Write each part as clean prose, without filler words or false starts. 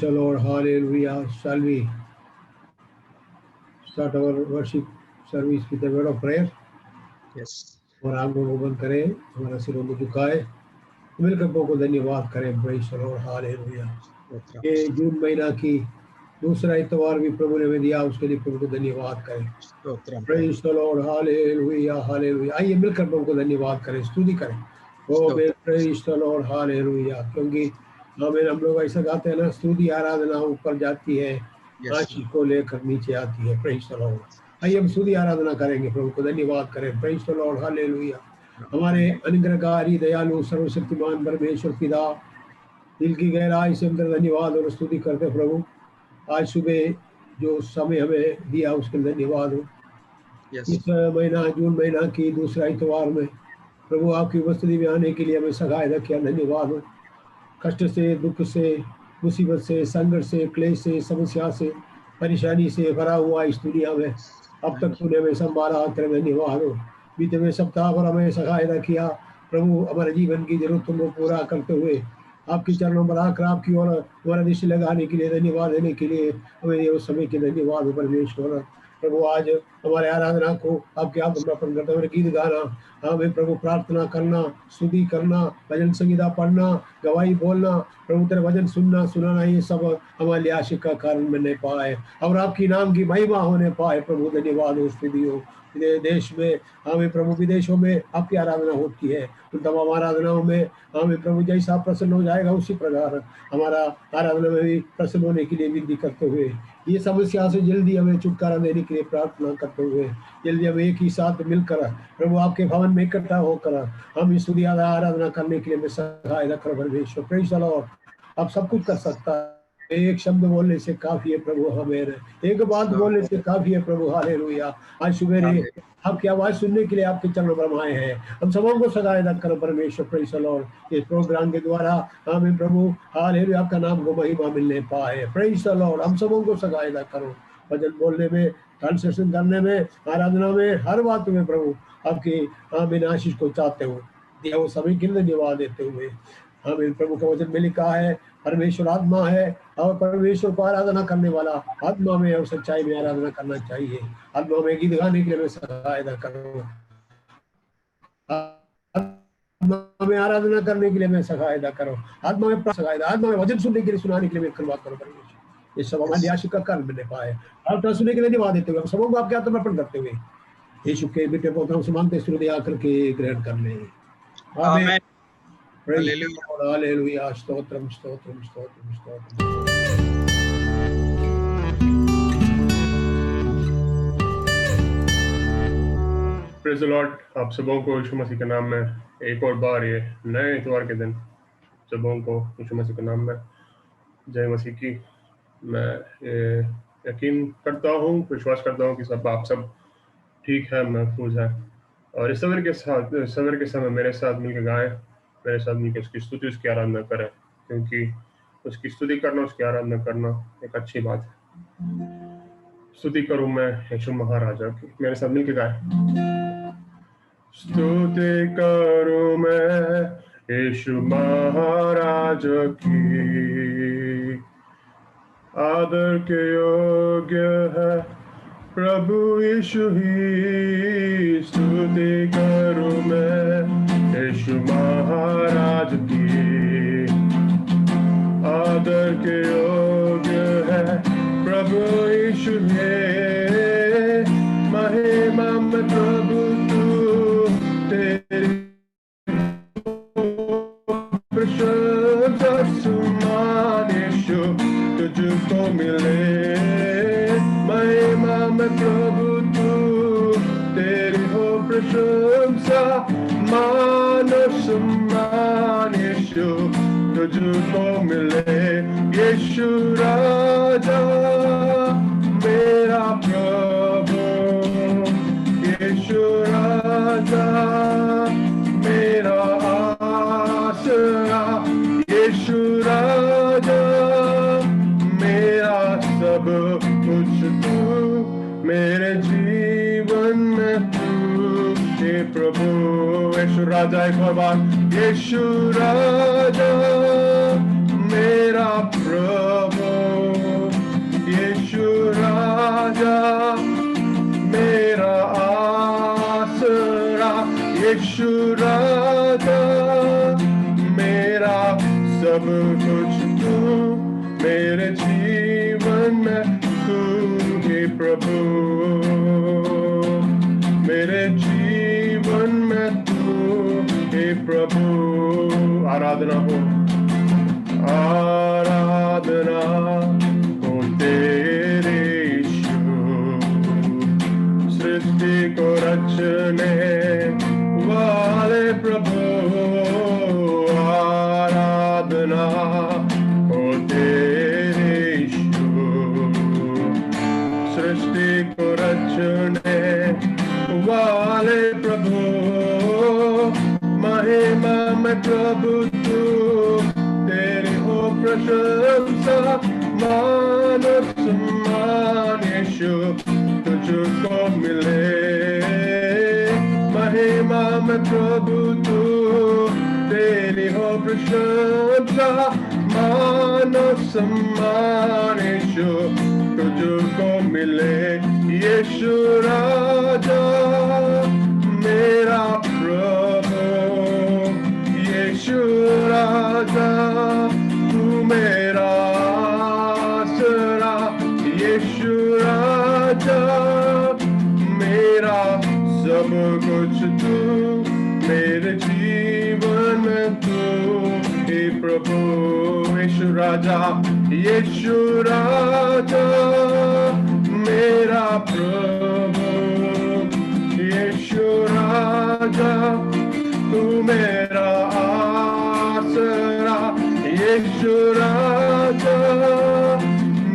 Praise the Lord. Hallelujah. Shall we start our worship service with a word of prayer? Yes. और आंखों को बंद करें, हमारा सिरों को झुकाए, मिलकर प्रभु को धन्यवाद करें। Praise the Lord. Hallelujah. ये जून महीना की दूसरा इतवार भी प्रभु ने हमें दिया, उसके लिए प्रभु को धन्यवाद करें। Praise the Lord. Hallelujah. Hallelujah. आइए मिलकर प्रभु को धन्यवाद करें, स्तुति करें। Praise the Lord. Hallelujah. क्योंकि हम लोग ऐसा गाते हैं ना, स्तुति आराधना ऊपर जाती है, आशीष को लेकर नीचे आती है। Praise the Lord. आइए हम स्तुति आराधना करेंगे, प्रभु को धन्यवाद करें। Praise the Lord. Hallelujah. हमारे अनुग्रहकारी दयालु सर्वशक्तिमान परमेश्वर पिता, दिल की गहराई से हम धन्यवाद और स्तुति करते प्रभु। आज सुबह जो समय हमें दिया उसके लिए धन्यवाद हो। इस महीना जून महीना की दूसरा इतवार में प्रभु आपकी उपस्थिति में आने के लिए हमें सहायता किया, धन्यवाद हो। कष्ट से, दुख से, मुसीबत से, संघर्ष से, क्लेश से, समस्या से, परेशानी से भरा हुआ इस दुनिया में अब तक तूने हमें संभाला, तेरे धन्यवाद हो। बीते हुए सप्ताह पर हमें सहायता किया प्रभु, हमारे जीवन की जरूरतों को पूरा करते हुए आपके चरणों पर आकर आपकी ओर हमारा दृष्टि लगाने के लिए, धन्यवाद देने के लिए हमें उस समय के धन्यवाद हो परमेश्वर। प्रभु आज हमारे आराधना को आपके हाथ में अर्पण करते हुए गीत गाना, हमें प्रभु प्रार्थना करना, स्तुति करना, भजन संगीता पढ़ना, गवाही बोलना, प्रभु तेरे वचन सुनना सुनाना, ये सब हमारे लिए आशीष का कारण बनने पाए और आपकी नाम की महिमा होने पाए। प्रभु धन्यवाद हो, स्तुति हो। देश में हमें प्रभु विदेशों में आपकी आराधना होती है, उन तमाम आराधनाओं में हमें प्रभु जैसा प्रसन्न हो जाएगा उसी प्रकार हमारा आराधना में भी प्रसन्न होने के लिए विनती करते हुए, ये समस्या से जल्दी हमें छुटकारा देने के लिए प्रार्थना करते हुए, जल्दी हम एक ही साथ मिलकर प्रभु आपके भवन में इकट्ठा होकर हम इस स्तुति आराधना करने के लिए हमें सहायता करो परमेश्वर। Praise the Lord. आप सब कुछ कर सकता है, एक शब्द बोलने से काफी है प्रभु, हमें एक बात बोलने से काफी है प्रभु। हालेलुया। आज सुबह आपकी आवाज सुनने के लिए आपके चरणों पर हम आए हैं, हम सबों को सहायता करो परमेश्वर। Praise the Lord. इस प्रोग्राम के द्वारा हमें प्रभु हालेलुया आपका नाम को महिमा मिलने पाए। Praise the Lord. हम सबों को सहायता करो, भजन बोलने में, ट्रांसलेशन करने में, आराधना में, हर बात में प्रभु आपकी हमें आशीष को चाहते हो दिया वो सभी के लिए धन्यवाद देते हुए, हमें प्रभु के वचन में लिखा है परमेश्वर आत्मा है और परमेश्वर को आराधना करने वाला आत्मा में और सच्चाई में आराधना करना चाहिए। आत्मा में गीत गाने के लिए सहायता करो, आत्मा में आराधना करने के लिए मैं सहायता करो, आत्मा में सहायता, आत्मा में वचन सुनने के लिए, सुनाने के लिए मैं कृपा करो परमेश्वर। ये सब हमारी आशीष का कारण बने पाए। प्रार्थना सुनने के लिए धन्यवाद देते हुए हम सबों को आपके हाथ में अर्पण करते हुए यीशु के बेटे पोतों से मांगते स्तुति आकर के ग्रहण कर ले। आमीन। Hallelujah. Stotram stotram stotram stotram. Praise the Lord. आप सबों को यीशु मसीह के नाम में एक और बार ये नए इतवार के दिन सबों को यीशु मसीह के नाम में जय मसीह की। मैं ये यकीन करता हूँ, विश्वास करता हूँ कि सब आप सब ठीक है, महफूज है और इस सवेर के समय मेरे साथ मिलकर गाएं, मेरे साथ मिलकर उसकी स्तुति, उसकी आराधना करें, क्योंकि उसकी स्तुति करना, उसकी आराधना करना एक अच्छी बात है। स्तुति करूं मैं यीशु महाराजा की, मेरे साथ मिलकर गाएं। स्तुति करूं मैं यीशु महाराजा की, आदर के योग्य है प्रभु यीशु ही। स्तुति करूं मैं यीशु महाराज की, आदर के योग्य है प्रभु यीशु है। महिमा में प्रभु तू, तेरी प्रशंसा सम्मान यीशु तुझको मिले। महिमा में प्रभु तू, तेरी हो प्रशंसा, मान और सम्मान यीशु तुझको मिले। यीशु राजा मेरा प्रभु, यीशु राजा मेरा आसरा, यीशु राजा मेरा सब कुछ तू, मेरे जीवन में तू हे प्रभु। यीशु राजा एक और बार, यीशु राजा मेरा प्रभु, यीशु राजा मेरा आसरा, यीशु राजा मेरा सब कुछ तू, मेरे जीवन में तू ही प्रभु, मेरे जीवन में तू ही प्रभु। आराधना हो, आराधना हो तेरे यीशु, सृष्टि को रचने वाले प्रभु। आराधना हो तेरे यीशु, सृष्टि को रचने वाले प्रभु। महिमा में प्रभु तू, तेरी हो प्रशंसा, मान और सम्मान यीशु तुझको मिले। महिमा में प्रभु तू, तेरी हो प्रशंसा, मान और सम्मान यीशु तुझको मिले। यीशु राजा मेरा प्रभु, यीशु राजा तू मेरा आसरा, यीशु राजा मेरा सब कुछ तू, मेरे जीवन में तू हे प्रभु। यीशु राजा, यीशु राजा मेरा प्रभु, यीशु राजा तू मेरा आसरा, यीशु राजा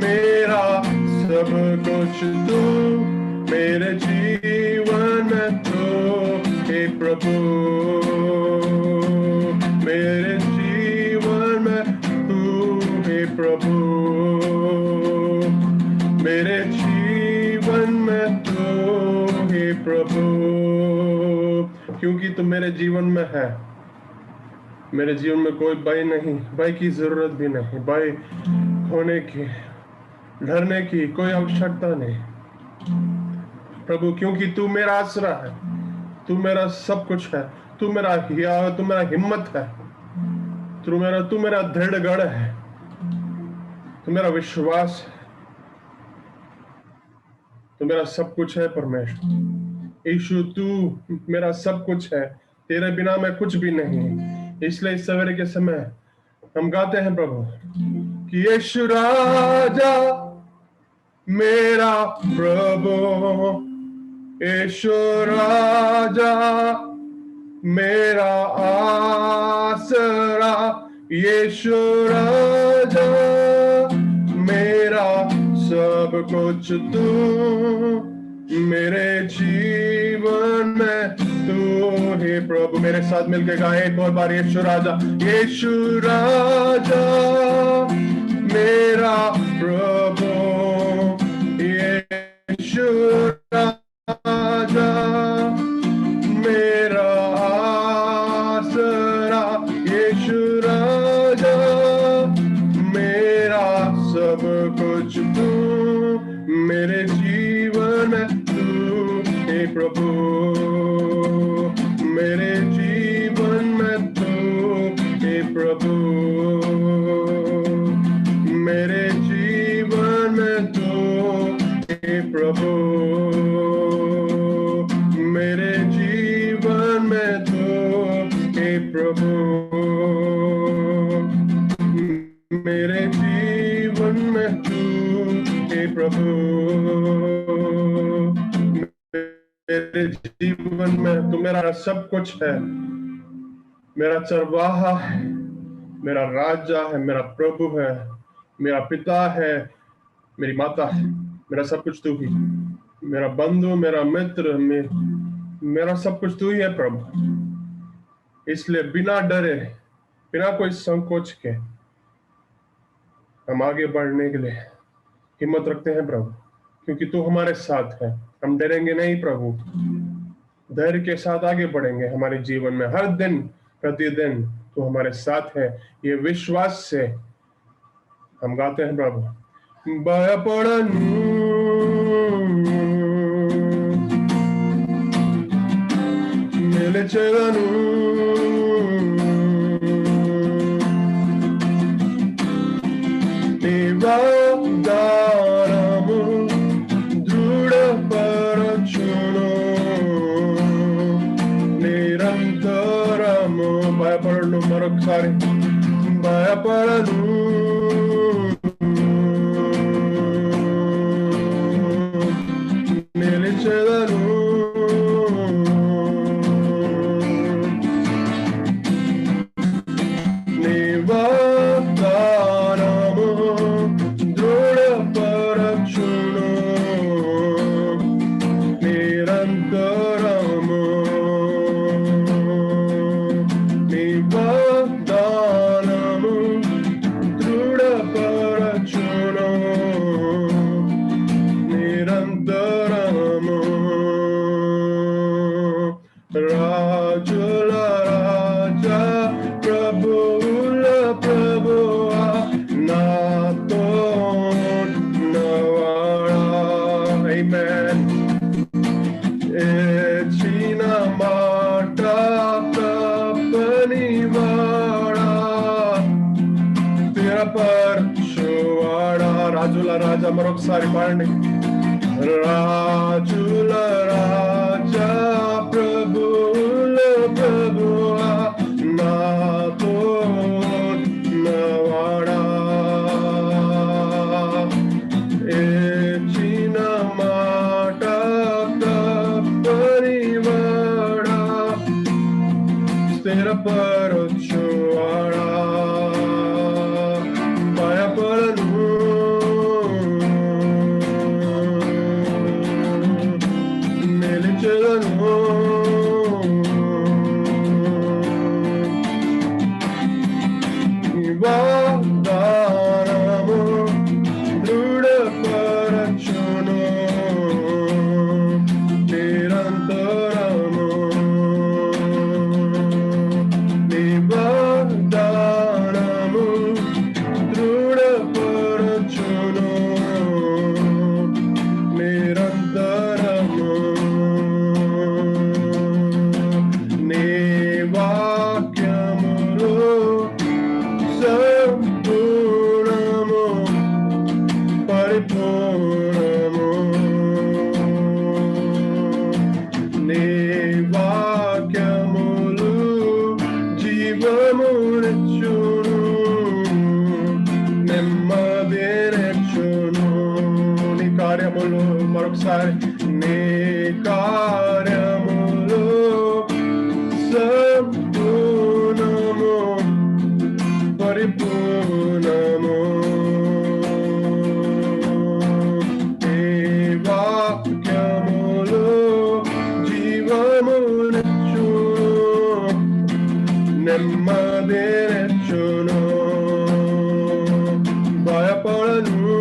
मेरा सब कुछ तू, मेरे जीवन में तू हे प्रभु, मेरे जीवन में तू हे प्रभु, मेरे जीवन में तू हे प्रभु। क्योंकि तू मेरे जीवन में है, मेरे जीवन में कोई भय नहीं, भय की जरूरत भी नहीं, भय होने की, डरने की कोई आवश्यकता नहीं प्रभु, क्योंकि तू मेरा आसरा है, तू मेरा सब कुछ है, तू मेरा हिम्मत है, तू मेरा दृढ़ गढ़ है, तू मेरा विश्वास है, तू मेरा सब कुछ है परमेश्वर। यीशु तू मेरा सब कुछ है, तेरे बिना मैं कुछ भी नहीं। इसलिए इस सवेरे के समय हम गाते हैं प्रभु कि यीशु राजा मेरा प्रभु, यीशु राजा मेरा आसरा, यीशु राजा मेरा सब कुछ तू, मेरे जीवन में तू हे प्रभु। मेरे साथ मिलकर गाए एक और बार, यीशु राजा, यीशु राजा मेरा प्रभु, यीशु राजा मेरा आसरा, यीशु राजा मेरा सब कुछ तू, मेरे जीवन में तू हे प्रभु, मेरे जीवन में तू हे प्रभु, मेरे जीवन में तू हे प्रभु, मेरे जीवन में तू हे प्रभु, मेरे जीवन में तू हे प्रभु, मेरे जीवन में तू मेरा सब कुछ है, मेरा चरवाहा है, मेरा राजा है, मेरा प्रभु है, मेरा पिता है, मेरी माता है, मेरा सब कुछ तू ही, मेरा बंधु, मेरा मित्र, मेरा सब कुछ तू ही है प्रभु। इसलिए बिना डरे, बिना कोई संकोच के हम आगे बढ़ने के लिए हिम्मत रखते हैं प्रभु, क्योंकि तू हमारे साथ है। हम डरेंगे नहीं प्रभु, धैर्य के साथ आगे बढ़ेंगे हमारे जीवन में। हर दिन प्रतिदिन तू हमारे साथ है, ये विश्वास से हम गाते हैं प्रभु, భయపడను నిలిచెదను నీ వాగ్దానము దృఢపరచును నిరంతరము భయపడను మరొకసారి భయపడను నిలిచెదను నీ వాగ్దానము దృఢపరచును నిరంతరము నీ వాగ్దానము దృఢపరచును నిరంతరము రాజుల రాజా ప్రభువుల ప్రభువా నాతో నవాడా ఆమేన్ ఇచ్చిన మాట తప్పనివాడా స్థిరపరచువాడా రాజుల రాజా మరొకసారి పాడండి రాజుల రాజా ప్రభువుల ప్రభువా నాతో నవాడా ఇచ్చిన మాట తప్పనివాడా స్థిరపరచువాడా భయపడను నిలిచెదను వాగ్దానము దృఢపరచును నిరంతరము నీ వాగ్దానము దృఢపరచును నిరంతరము నీ వాక్యములు సంపూర్ణము పరిపూర్ణము నీ వాక్యములు జీవమునిచ్చును నెమ్మదినిచ్చును నీ కార్యములు మరొకసారి నీ కార్యములు సంపూర్ణము పరిపూర్ణము నీ వాక్యములు జీవమునిచ్చును నెమ్మదినిచ్చును భయపడను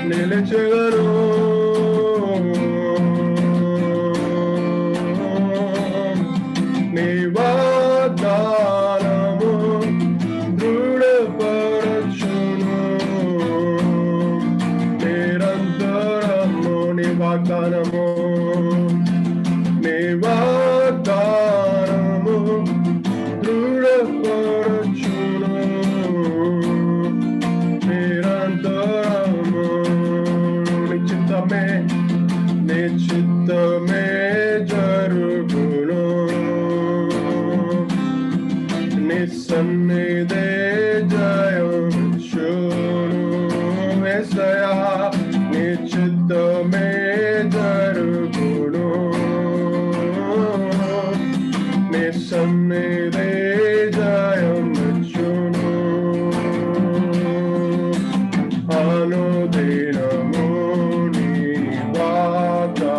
నిలిచెదను నీ వాగ్దానము దృఢపరచును నిరంతరము నీ వాగ్దానము నీ వాగ్దానము దృఢపరచును నిరంతరము నీ చిత్తమే జరుగును నీ సన్నిధే జయించును యేసయ్యా నీ చిత్తమే జరుగును నీ సన్నిధే జయించును అనుదినము నీ వాగ్దానము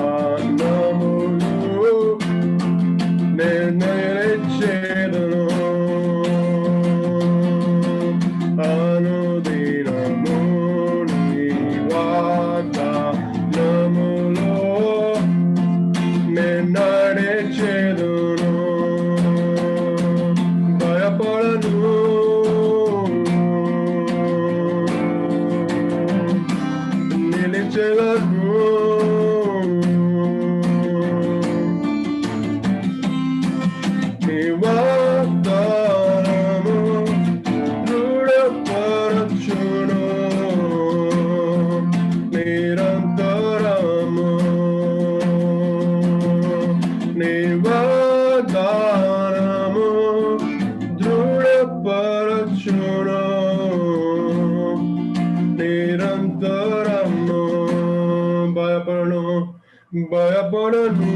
భయపడను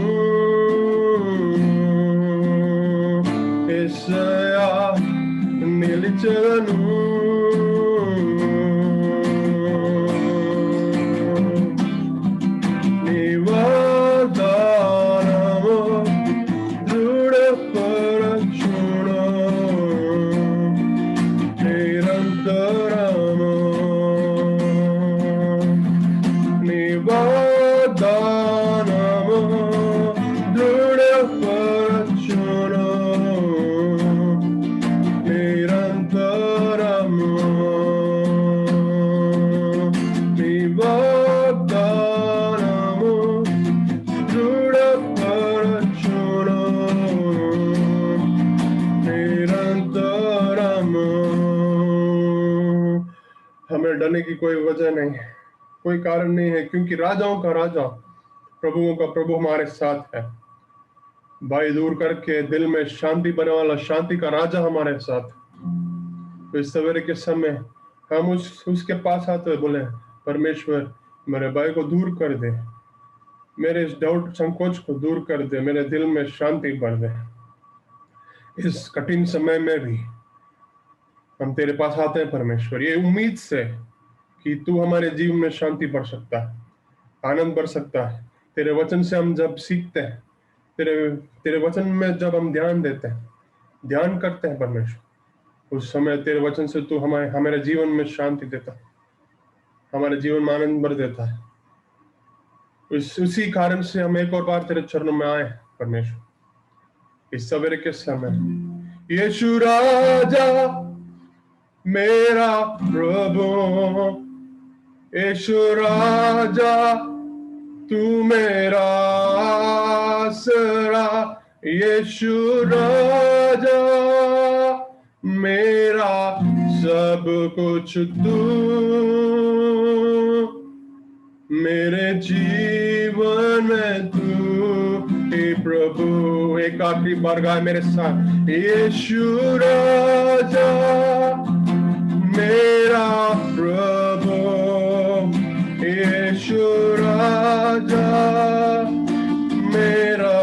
యేసయ్యా నిలిచెదను నీ వాగ్దానము దృఢపరచును నిరంతరము నీ వాగ్దానము దృఢపరచును నిరంతరము నీ వాగ్దానము దృఢపరచును निरंतरम हमें डरने की कोई वजह नहीं है कोई कारण नहीं है क्योंकि राजाओं का राजा प्रभुओं का प्रभु हमारे साथ है भय दूर करके दिल में शांति बने वाला शांति का राजा हमारे साथ तो इस सवेरे के समय हम उसके पास आते हुए बोले परमेश्वर मेरे भय को दूर कर दे मेरे इस डाउट संकोच को दूर कर दे मेरे दिल में शांति भर दे इस कठिन समय में भी हम तेरे पास आते हैं परमेश्वर ये उम्मीद से कि तू हमारे जीवन में शांति भर सकता है आनंद भर सकता है तेरे वचन से हम जब सीखते हैं तेरे वचन में जब हम ध्यान देते हैं ध्यान करते हैं परमेश्वर उस समय तेरे वचन से तू हमारे जीवन में शांति देता है हमारे जीवन में आनंद भर देता है उसी कारण से हम एक और बार तेरे चरणों में आए परमेश्वर इस सवेरे के समय यीशु राजा मेरा प्रभु यीशु राजा तू मेरा आसरा यीशु राजा मेरा सब कुछ तू मेरे जीवन में तू हे प्रभु एक आखिरी बार गाए मेरे साथ यीशु राजा मेरा प्रभु यीशु राजा मेरा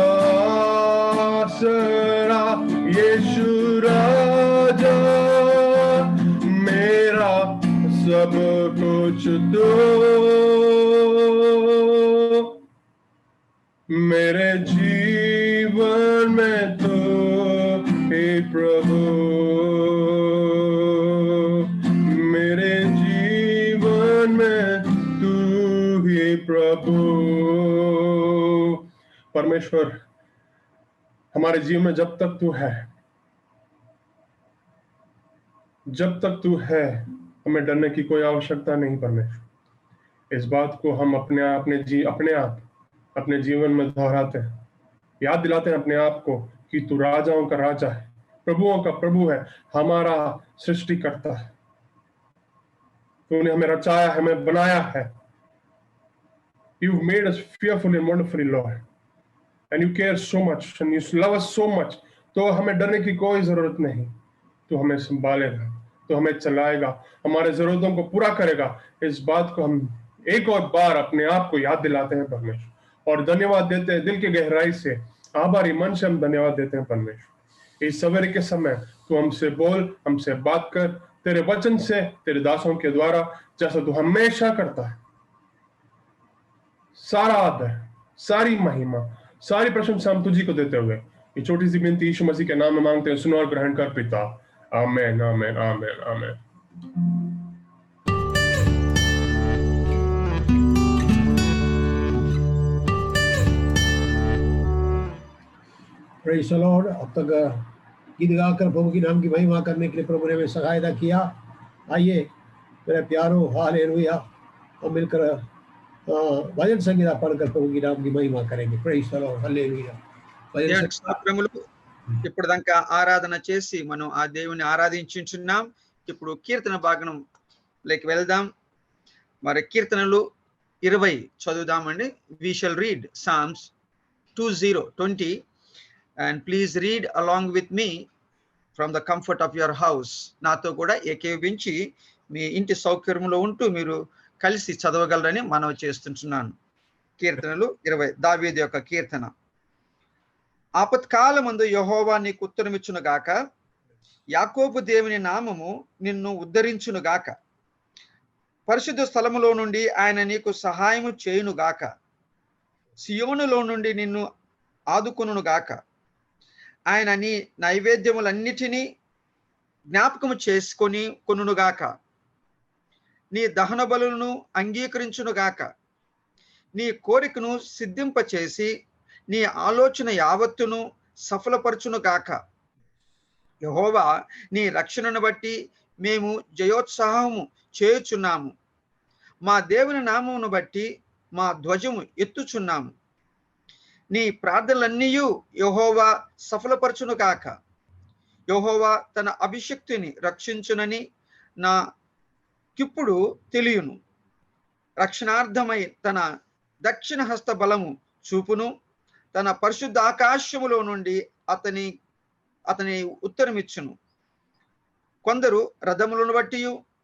आसरा यीशु राजा मेरा सब कुछ तू मेरे जीवन में तो हे प्रभु मेरे जीवन में तू ही प्रभु परमेश्वर हमारे जीवन में जब तक तू है हमें डरने की कोई आवश्यकता नहीं परमेश्वर इस बात को हम अपने जीवन में दोहराते हैं याद दिलाते हैं अपने आप को कि तू राजाओं का राजा है प्रभुओं का प्रभु है हमारा सृष्टि करता है तूने हमें रचाया है हमें बनाया है You've made us fearfully and wonderfully Lord and you care so much and you love us so much तो हमें डरने की कोई जरूरत नहीं तू हमें संभालेगा तो हमें चलाएगा हमारे जरूरतों को पूरा करेगा इस बात को हम एक और बार अपने आप को याद दिलाते हैं परमेश्वर और धन्यवाद देते हैं दिल की गहराई से आभारी मन से हम धन्यवाद देते हैं परमेश्वर इस सवेरे के समय तू हमसे बोल हमसे बात कर तेरे वचन से तेरे दासों के द्वारा जैसा तू हमेशा करता है सारा आदर सारी महिमा सारी प्रशंसा हम तुझी को देते हुए ये छोटी सी विनती यीशु मसीह के नाम में मांगते हैं सुनो और ग्रहण कर पिता आमेन आमेन आमेन आमेन प्रेज़ द लॉर्ड अब तक गीत गाकर प्रभु की नाम की महिमा करने के लिए प्रभु ने हमें सहायता किया आइए मेरे प्यारों हालेलुया हम मिलकर भजन संगीता पढ़कर प्रभु की नाम की महिमा करेंगे प्रेज़ द लॉर्ड हालेलुया ఇప్పుడు దాకా ఆరాధన చేసి మనం ఆ దేవుని ఆరాధించుచున్నాం ఇప్పుడు కీర్తన భాగం లేక వెళ్దాం మరి కీర్తనలు 20 చదువుదామండి we shall read Psalms 20 and please read along with me from the comfort of your house నాతో కూడా ఏకీభవించి మీ ఇంటి సౌకర్యంలో ఉంటూ మీరు కలిసి చదవగలరని మనవి చేస్తున్నాను కీర్తనలు 20 దావీదు యొక్క కీర్తన. ఆపత్కాలమందు యెహోవా నీకు ఉత్తరమిచ్చును గాక, యాకోబు దేవుని నామము నిన్ను ఉద్ధరించును గాక. పరిశుద్ధ స్థలములో నుండి ఆయన నీకు సహాయము చేయును గాక. సియోనులో నుండి నిన్ను ఆదుకొనును గాక. ఆయన నీ నైవేద్యములన్నిటినీ జ్ఞాపకము చేసుకొని కొనుగాక. నీ దహన బలులను అంగీకరించును గాక. నీ కోరికను సిద్ధింపచేసి నీ ఆలోచన యావత్తును సఫలపరచును గాక. యెహోవా నీ రక్షణను బట్టి మేము జయోత్సాహము చేయుచున్నాము. మా దేవుని నామమును బట్టి మా ధ్వజము ఎత్తుచున్నాము. నీ ప్రార్థనలన్నీయు యెహోవా సఫలపరచును గాక. యెహోవా తన అభిషక్తిని రక్షించునని నాకిప్పుడు తెలియను. రక్షణార్థమై తన దక్షిణ హస్త బలము చూపును. తన పరిశుద్ధ ఆకాశములో నుండి అతని ఉత్తరమిచ్చును. కొందరు రథములను బట్టి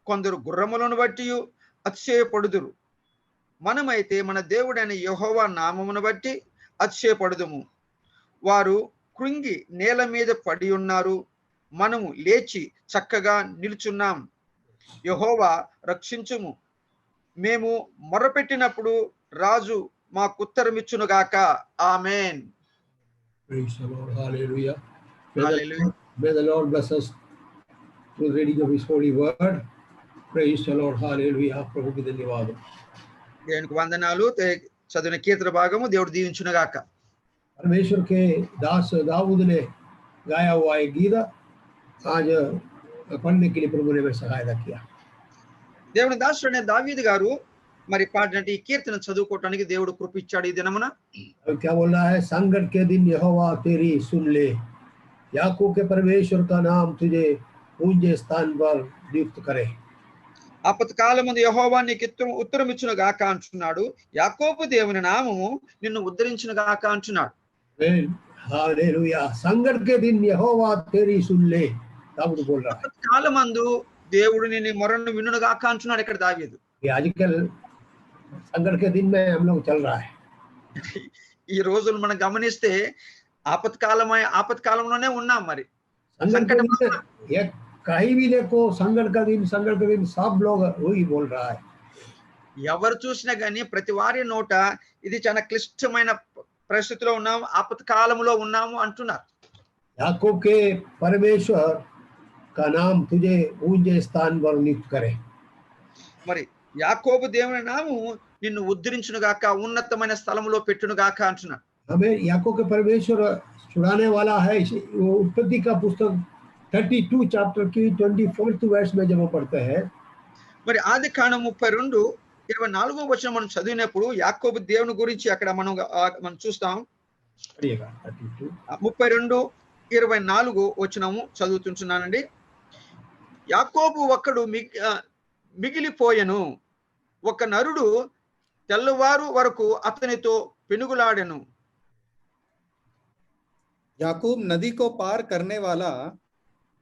కొందరు గుర్రములను బట్టి అతిశయపడుదురు. మనమైతే మన దేవుడైన యెహోవా నామమును బట్టి అతిశయపడుదుము. వారు కృంగి నేల మీద పడి ఉన్నారు, మనము లేచి చక్కగా నిలుచున్నాం. యెహోవా రక్షించుము. మేము మొరపెట్టినప్పుడు రాజు మాకు ఉత్తరమిచ్చును గాక. ఆమేన్. Praise the Lord. Hallelujah. Hallelujah. May the Lord bless us through the reading of His holy word. Praise the Lord. Hallelujah. ప్రభుకి ధన్యవాదాలు. దేవునికి వందనాలు. చదివిన కీర్తన భాగము దేవుడు దీవించును గాక. परमेश्वर के दास दाऊद ने गाया हुआ एक गीत आज पढ़ने के लिए प्रभु ने सहायता किया. దేవుని దాసుడైన దావీదు గారు మరి పాడినట్టు ఈ కీర్తన చదువుకోవటానికి దేవుడు కృప ఇచ్చాడు ఈ దినమున. क्या बोल रहा है? संकट के दिन यहोवा तेरी सुन ले, याकूब के परमेश्वर का नाम तुझे ऊंचे स्थान पर नियुक्त करे. ఆపత్కాలమందు యెహోవా నీకు ఉత్తరం ఇచ్చును గాక అంటున్నాడు. యాకోబు దేవుని నామము నిన్ను ఉద్ధరించును గాక అంటున్నాడు. हालेलुया. संकट के दिन यहोवा तेरी सुन ले, दाऊद बोल रहा है. ఆపత్కాలమందు దేవుడు నిన్ను మొరను వినును గాక అంటున్నాడు ఇక్కడ దావీదు. ये आजकल संकट के दिन में हम लोग चल रहा है. ఈ రోజులు మనం గమనిస్తే ఆపత్కాలంలోనే ఉన్నాం. మరి संकट के दिन ये कहीं भी देखो संकट का दिन सब लोग वही बोल रहा है. ఎవరు చూసినా గానీ ప్రతి వారి నోట ఇది చాలా క్లిష్టమైన పరిస్థితిలో ఉన్నాము, ఆపత్కాలంలో ఉన్నాము అంటున్నారు. याकूब के परमेश्वर का नाम तुझे ऊंचे स्थान पर नियुक्त करे. మరి యాకోబు దేవుని నామము నిన్ను ఉద్ధరించును గాక, ఉన్నతమైన స్థలములో పెట్టును గాక అంటున్నాడు. हमें याकूब के परमेश्वर छुड़ाने वाला है. वो उत्पत्ति का पुस्तक 32 चैप्टर की 24th वर्ष में जब पढ़ते हैं, మరి ఆది కాండం 32:24 వచనం మనం చదివినప్పుడు యాకోబు దేవుని గురించి అక్కడ మనం చూస్తాం. 32:24 వచనము చదువుతుంటున్నానండి. యాకోబు ఒక్కడు మిగిలిపోయెను, ఒక నరుడు తెల్లవారు వరకు అతనితో పెనుగులాడెను. याकूब नदी को पार करने वाला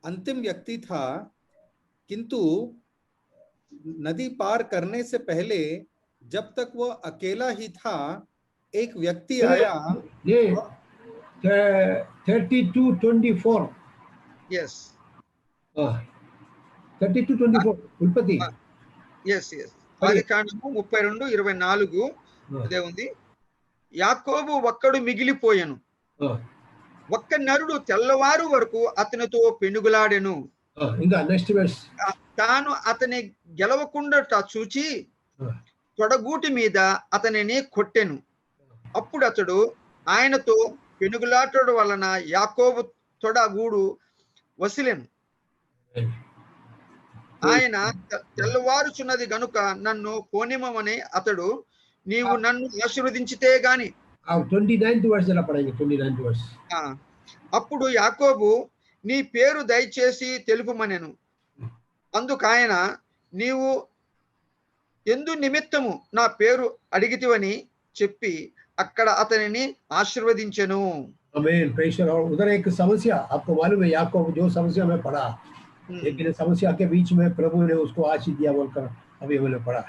अंतिम व्यक्ति था, किंतु नदी पार करने से पहले जब तक वह अकेला ही था, एक व्यक्ति आया. ये 32:24 yes 32:24 उत्पत्ति. yes ఆది కాండము 32:24 అదే ఉంది. యాకోబు ఒక్కడు మిగిలిపోయెను, ఒక్క నరుడు తెల్లవారు వరకు అతనితో పెనుగులాడెను. ఇంకా నెక్స్ట్ వర్స్. తాను అతని గెలవకుండా చూచి తొడగూటి మీద అతనిని కొట్టెను. అప్పుడు అతడు ఆయనతో పెనుగులాటడు వలన యాకోబు తొడగూడు వసిలెను. ఆయన తెల్లవారుచున్నది గనుక నన్ను పోనిమని అతడు, నీవు నన్ను ఆశీర్వదించితే గాని. 29th వర్స్ ఎలా పడాలి? 29th verse. అప్పుడు యాకోబు, నీ పేరు దయచేసి తెలుపుమనెను. అందుకు ఆయన, నీవు ఎందు నిమిత్తము నా పేరు అడిగితివని చెప్పి అక్కడ అతనిని ఆశీర్వదించెను. आमीन. Praise the Lord. उधर एक समस्या, आपको मालूम है याकूब जो समस्या में पड़ा, लेकिन समस्या के बीच में प्रभु ने उसको आशीष दिया बोलकर अभी हमने पढ़ा.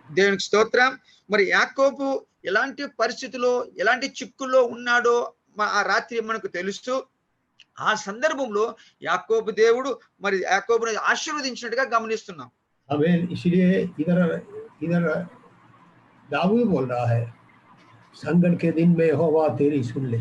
దేవునికి స్తోత్రం. మరి యాకోబు ఎలాంటి పరిస్థితిలో ఎలాంటి చిక్కుల్లో ఉన్నాడో ఆ రాత్రి మనకు తెలుసు. ఆ సందర్భంలో యాకోబు దేవుడు మరి యాకోబుని ఆశీర్వదించినట్టుగా గమనిస్తున్నాం. आमीन। इसलिए इधर इधर दाऊद बोल रहा है, संकट के दिन में यहोवा तेरी सुन ले।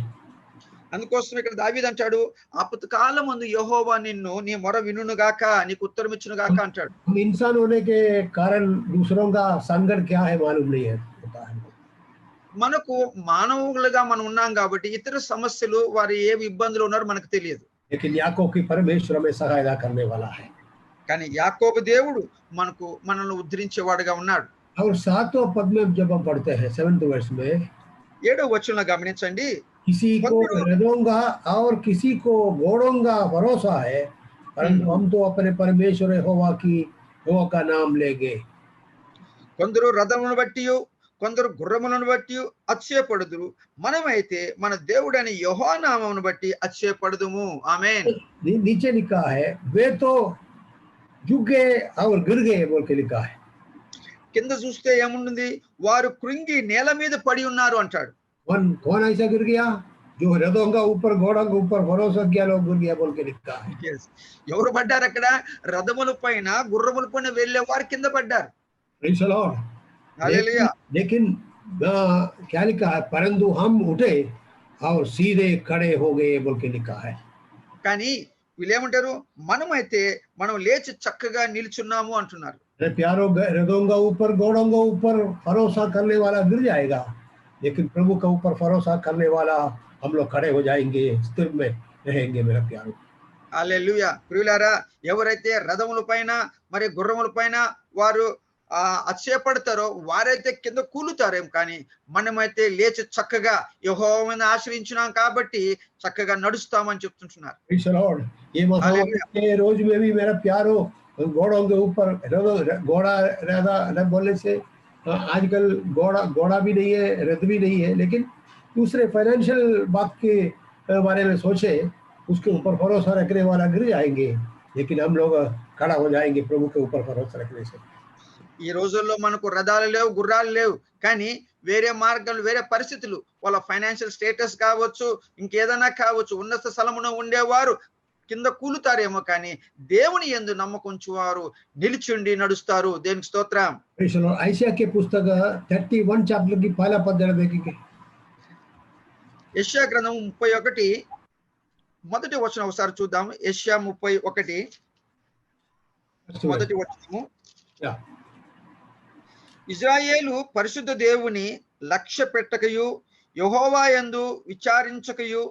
అందుకోసం ఇక్కడ దావీదు అంటాడు, ఆపత్తు కాలమందు యెహోవా నిన్ను నీ మొర వినును గాక, నీకు ఉత్తరం ఇచ్చును గాక అంటాడు. हम इंसान होने के कारण दूसरों का संकट क्या है मालूम नहीं है, होता है। మనకు మానవులుగా మనం ఉన్నాం కాబట్టి ఇతర సమస్యలు వారు ఏ ఇబ్బందులు ఉన్నారో మనకు తెలియదు. लेकिन याकूब की परमेश्वर हमें सहायता करने वाला है। కానీ యాకోబు దేవుడు మనల్ని ఉద్ధరించేవాడుగా ఉన్నాడు. और 7वें पद में जब हम पढ़ते हैं 7th वर्ष में, 7వ వచనంలో గమనించండి, किसी को रदूंगा और किसी को घोड़ूंगा भरोसा है, परंतु हम तो अपने परमेश्वर यहोवा का नाम लेंगे। కొందరు రథములను బట్టి కొందరు గుర్రములను బట్టి అతిశయపడుదురు, మనమైతే మన దేవుడైన యెహోవా నామమును బట్టి అతిశయపడుదుము. ఆమేన్। नीचे लिखा है वे तो झुक गए और गिर गए बोल के लिखा है। కింద చూస్తే ఏముంది, వారు కృంగి నేల మీద పడి ఉన్నారు అంటాడు. कौन ऐसा गिर गया? जो रथों का ऊपर घोड़ों के ऊपर भरोसा किया लोग गिर गया बोल के लिखा है। ఎవరు పడ్డారు అక్కడ? రథముల పైన గుర్రముల పైన వెళ్ళే వారు కింద పడ్డారు. Praise the Lord. హల్లెలూయా। लेकिन क्या लिखा है? परंतु हम उठे और सीधे खड़े हो गए बोल के लिखा है। కానీ వీళ్ళేమంటారు, మనమైతే మనం లేచి చక్కగా నిల్చున్నాము అంటున్నారు. प्यारों रथों का ऊपर घोड़ों के ऊपर भरोसा करने वाला गिर जाएगा, लेकिन प्रभु के ऊपर भरोसा करने वाला हम लोग खड़े हो जाएंगे, स्थिर में रहेंगे मेरा प्यारो। హల్లెలూయా। ప్రియులారా, ఎవరైతే రథముల పైన మరి గుర్రముల పైన వారు అతిశయపడతారో వారైతే కింద కూలుతారేం, కానీ మనమైతే లేచి చక్కగా యెహోవాను ఆశ్రయించున్నాం కాబట్టి చక్కగా నడుస్తామని చెప్తుంటున్నారు. Praise the Lord. ये रोज में भी मेरा प्यारो घोड़ों के ऊपर घोड़ा रथ बोलने से आजकल घोड़ा भी नहीं है, रथ भी नहीं है, लेकिन दूसरे फाइनेंशियल बात के बारे में सोचे, उसके ऊपर भरोसा रखने वाला गिर जाएंगे, लेकिन हम लोग खड़ा हो जाएंगे प्रभु के ऊपर भरोसा रखने से। ఈ రోజుల్లో మనకు రథాలు లేవు, గుర్రాలు లేవు, కానీ వేరే మార్గాలు వేరే పరిస్థితులు, వాళ్ళ ఫైనాన్షియల్ స్టేటస్ కావచ్చు, ఇంకేదైనా కావచ్చు, ఉన్నత స్థలమున ఉండేవారు కింద కూలుతారేమో, కానీ దేవుని యందు నమ్మకం ఉంచువారు నిలిచుండి నడుస్తారు. దేవునికి స్తోత్రం। यशायाह के पुस्तक 31 चैप्टर की पहला पद देखेंगे। యెషయా గ్రంథం 31 మొదటి వచనం ఒకసారి చూద్దాం। యెషయా 31 మొదటి వచనము, ఇశ్రాయేలు పరిశుద్ధ దేవుని లక్ష్య పెట్టకయు యెహోవా యందు విచారించకయు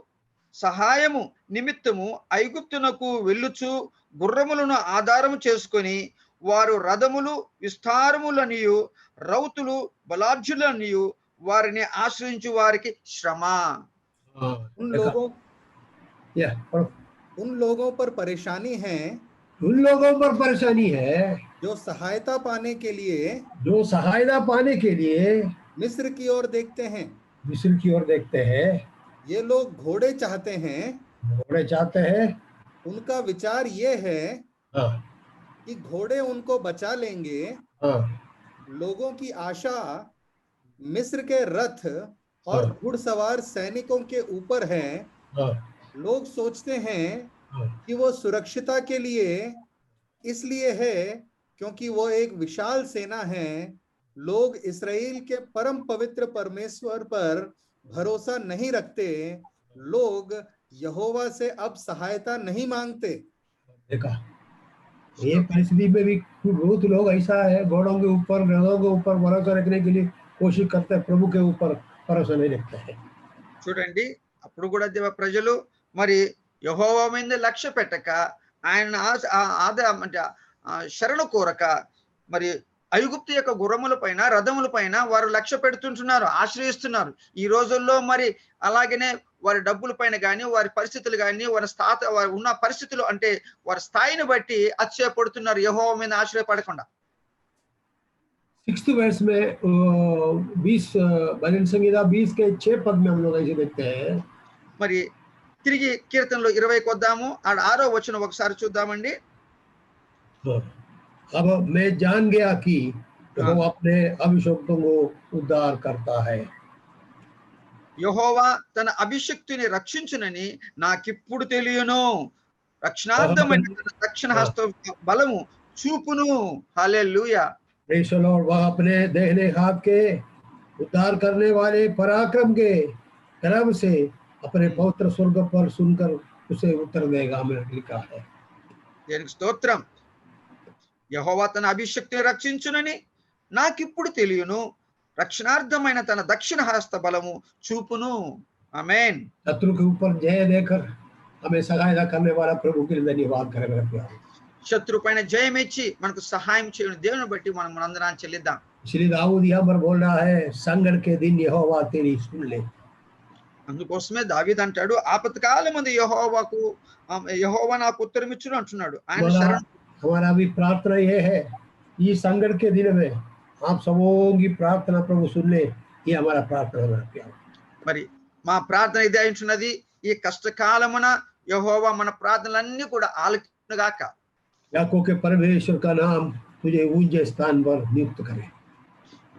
సహాయము నిమిత్తము ఐగుప్తునకు వెళ్ళుచు గుర్రములను ఆధారము చేసుకొని వారు రథములు విస్తారములనియు రౌతులు బలాఢ్యులనియు వారిని ఆశ్రయించు వారికి శ్రమ। उन लोगों पर परेशानी है, उन लोगों पर परेशानी है जो सहायता पाने के लिए मिस्र की ओर देखते हैं। मिस्र की ओर देखते हैं। ये लोग घोड़े चाहते हैं। उनका विचार ये है कि घोड़े उनको बचा लेंगे। लोगों की आशा मिस्र के रथ और घुड़सवार सैनिकों के ऊपर है। लोग सोचते हैं कि वो सुरक्षिता के लिए इसलिए है क्योंकि वो एक विशाल सेना है। लोग इस्राएल के परम पवित्र परमेश्वर पर भरोसा नहीं रखते। लोग यहोवा से अब सहायता नहीं मांगते। देखा, ये परिस्थिति में भी बहुत लोग ऐसा है, घोड़ों के ऊपर रथों के ऊपर भरोसा रखने के लिए कोशिश करते हैं, प्रभु के ऊपर भरोसा नहीं रखते हैं। చూడండి, అప్పుడు కూడా దేవ ప్రజలు మరి యెహోవా మీద లక్ష్య పెట్టక ఆయన శరణు కోరక మరి ఐగుప్తు యొక్క గుర్రముల పైన రథముల పైన వారు లక్ష్య పెడుతుంటున్నారు, ఆశ్రయిస్తున్నారు. ఈ రోజుల్లో మరి అలాగనే వారి డబ్బుల పైన కానీ వారి పరిస్థితులు కానీ వారి ఉన్న పరిస్థితులు అంటే వారి స్థాయిని బట్టి అతిశయపడుతున్నారు, యెహోవా మీద ఆశ్రయపడకుండా। 6th वर्ष में 20 भजन संहिता 20 के 6 पद में हम लोग ऐसे देखते हैं। మరి తిరిగి కీర్తనలో 20కి వద్దాము, 6వ వచనం ఒకసారి చూద్దామండి। अब मैं जान गया कि वो अपने अभिषिक्तों को उद्धार करता है। యెహోవా తన అభిషిక్తుని రక్షించునని నాకిప్పుడు తెలియను. రక్షణార్థమైన తన దక్షిణ హస్త బలము చూపును. హల్లెలూయా. Praise the Lord. वह अपने दाहिने हाथ के उद्धार करने वाले पराक्रम के कर्म से अपने पवित्र स्वर्ग पर सुनकर उसे उत्तर देगा में लिखा है। దేవునికి స్తోత్రం. యెహోవా తన అభిషిక్తుని రక్షించునని నాకిప్పుడు తెలియను. రక్షణార్థమైన తన దక్షిణ హస్త బలము చూపును. ఆమేన్. शत्रु के ऊपर जय देकर हमें सहायता करने वाला प्रभु के लिए धन्यवाद करें मेरे प्यारे। శత్రు పైన జయం ఇచ్చి మనకు సహాయం చేయని దేవుని బట్టి మనం మనందరం చెల్లిద్దాం. श्री दाऊद यहाँ पर बोल रहा है, संकट के दिन यहोवा तेरी सुन ले। అందుకోసమే దావీదు అంటాడు, ఆపత్కాలమందు యెహోవా నాకు ఉత్తరం ఇచ్చును అంటున్నాడు. ఆయన శరణు. हमारा भी प्रार्थना ये है, ये संकट के दिन में आप सबों की प्रार्थना प्रभु सुन ले। ये हमारा प्रार्थना है मेरे प्यारे। మరి మా ప్రార్థన ఇదే అంటున్నది, ఈ కష్టకాలమున యెహోవా మన ప్రార్థనలన్నీ కూడా ఆలకించుగాక. याकूब के परमेश्वर का नाम तुझे ऊंचे स्थान पर नियुक्त करे।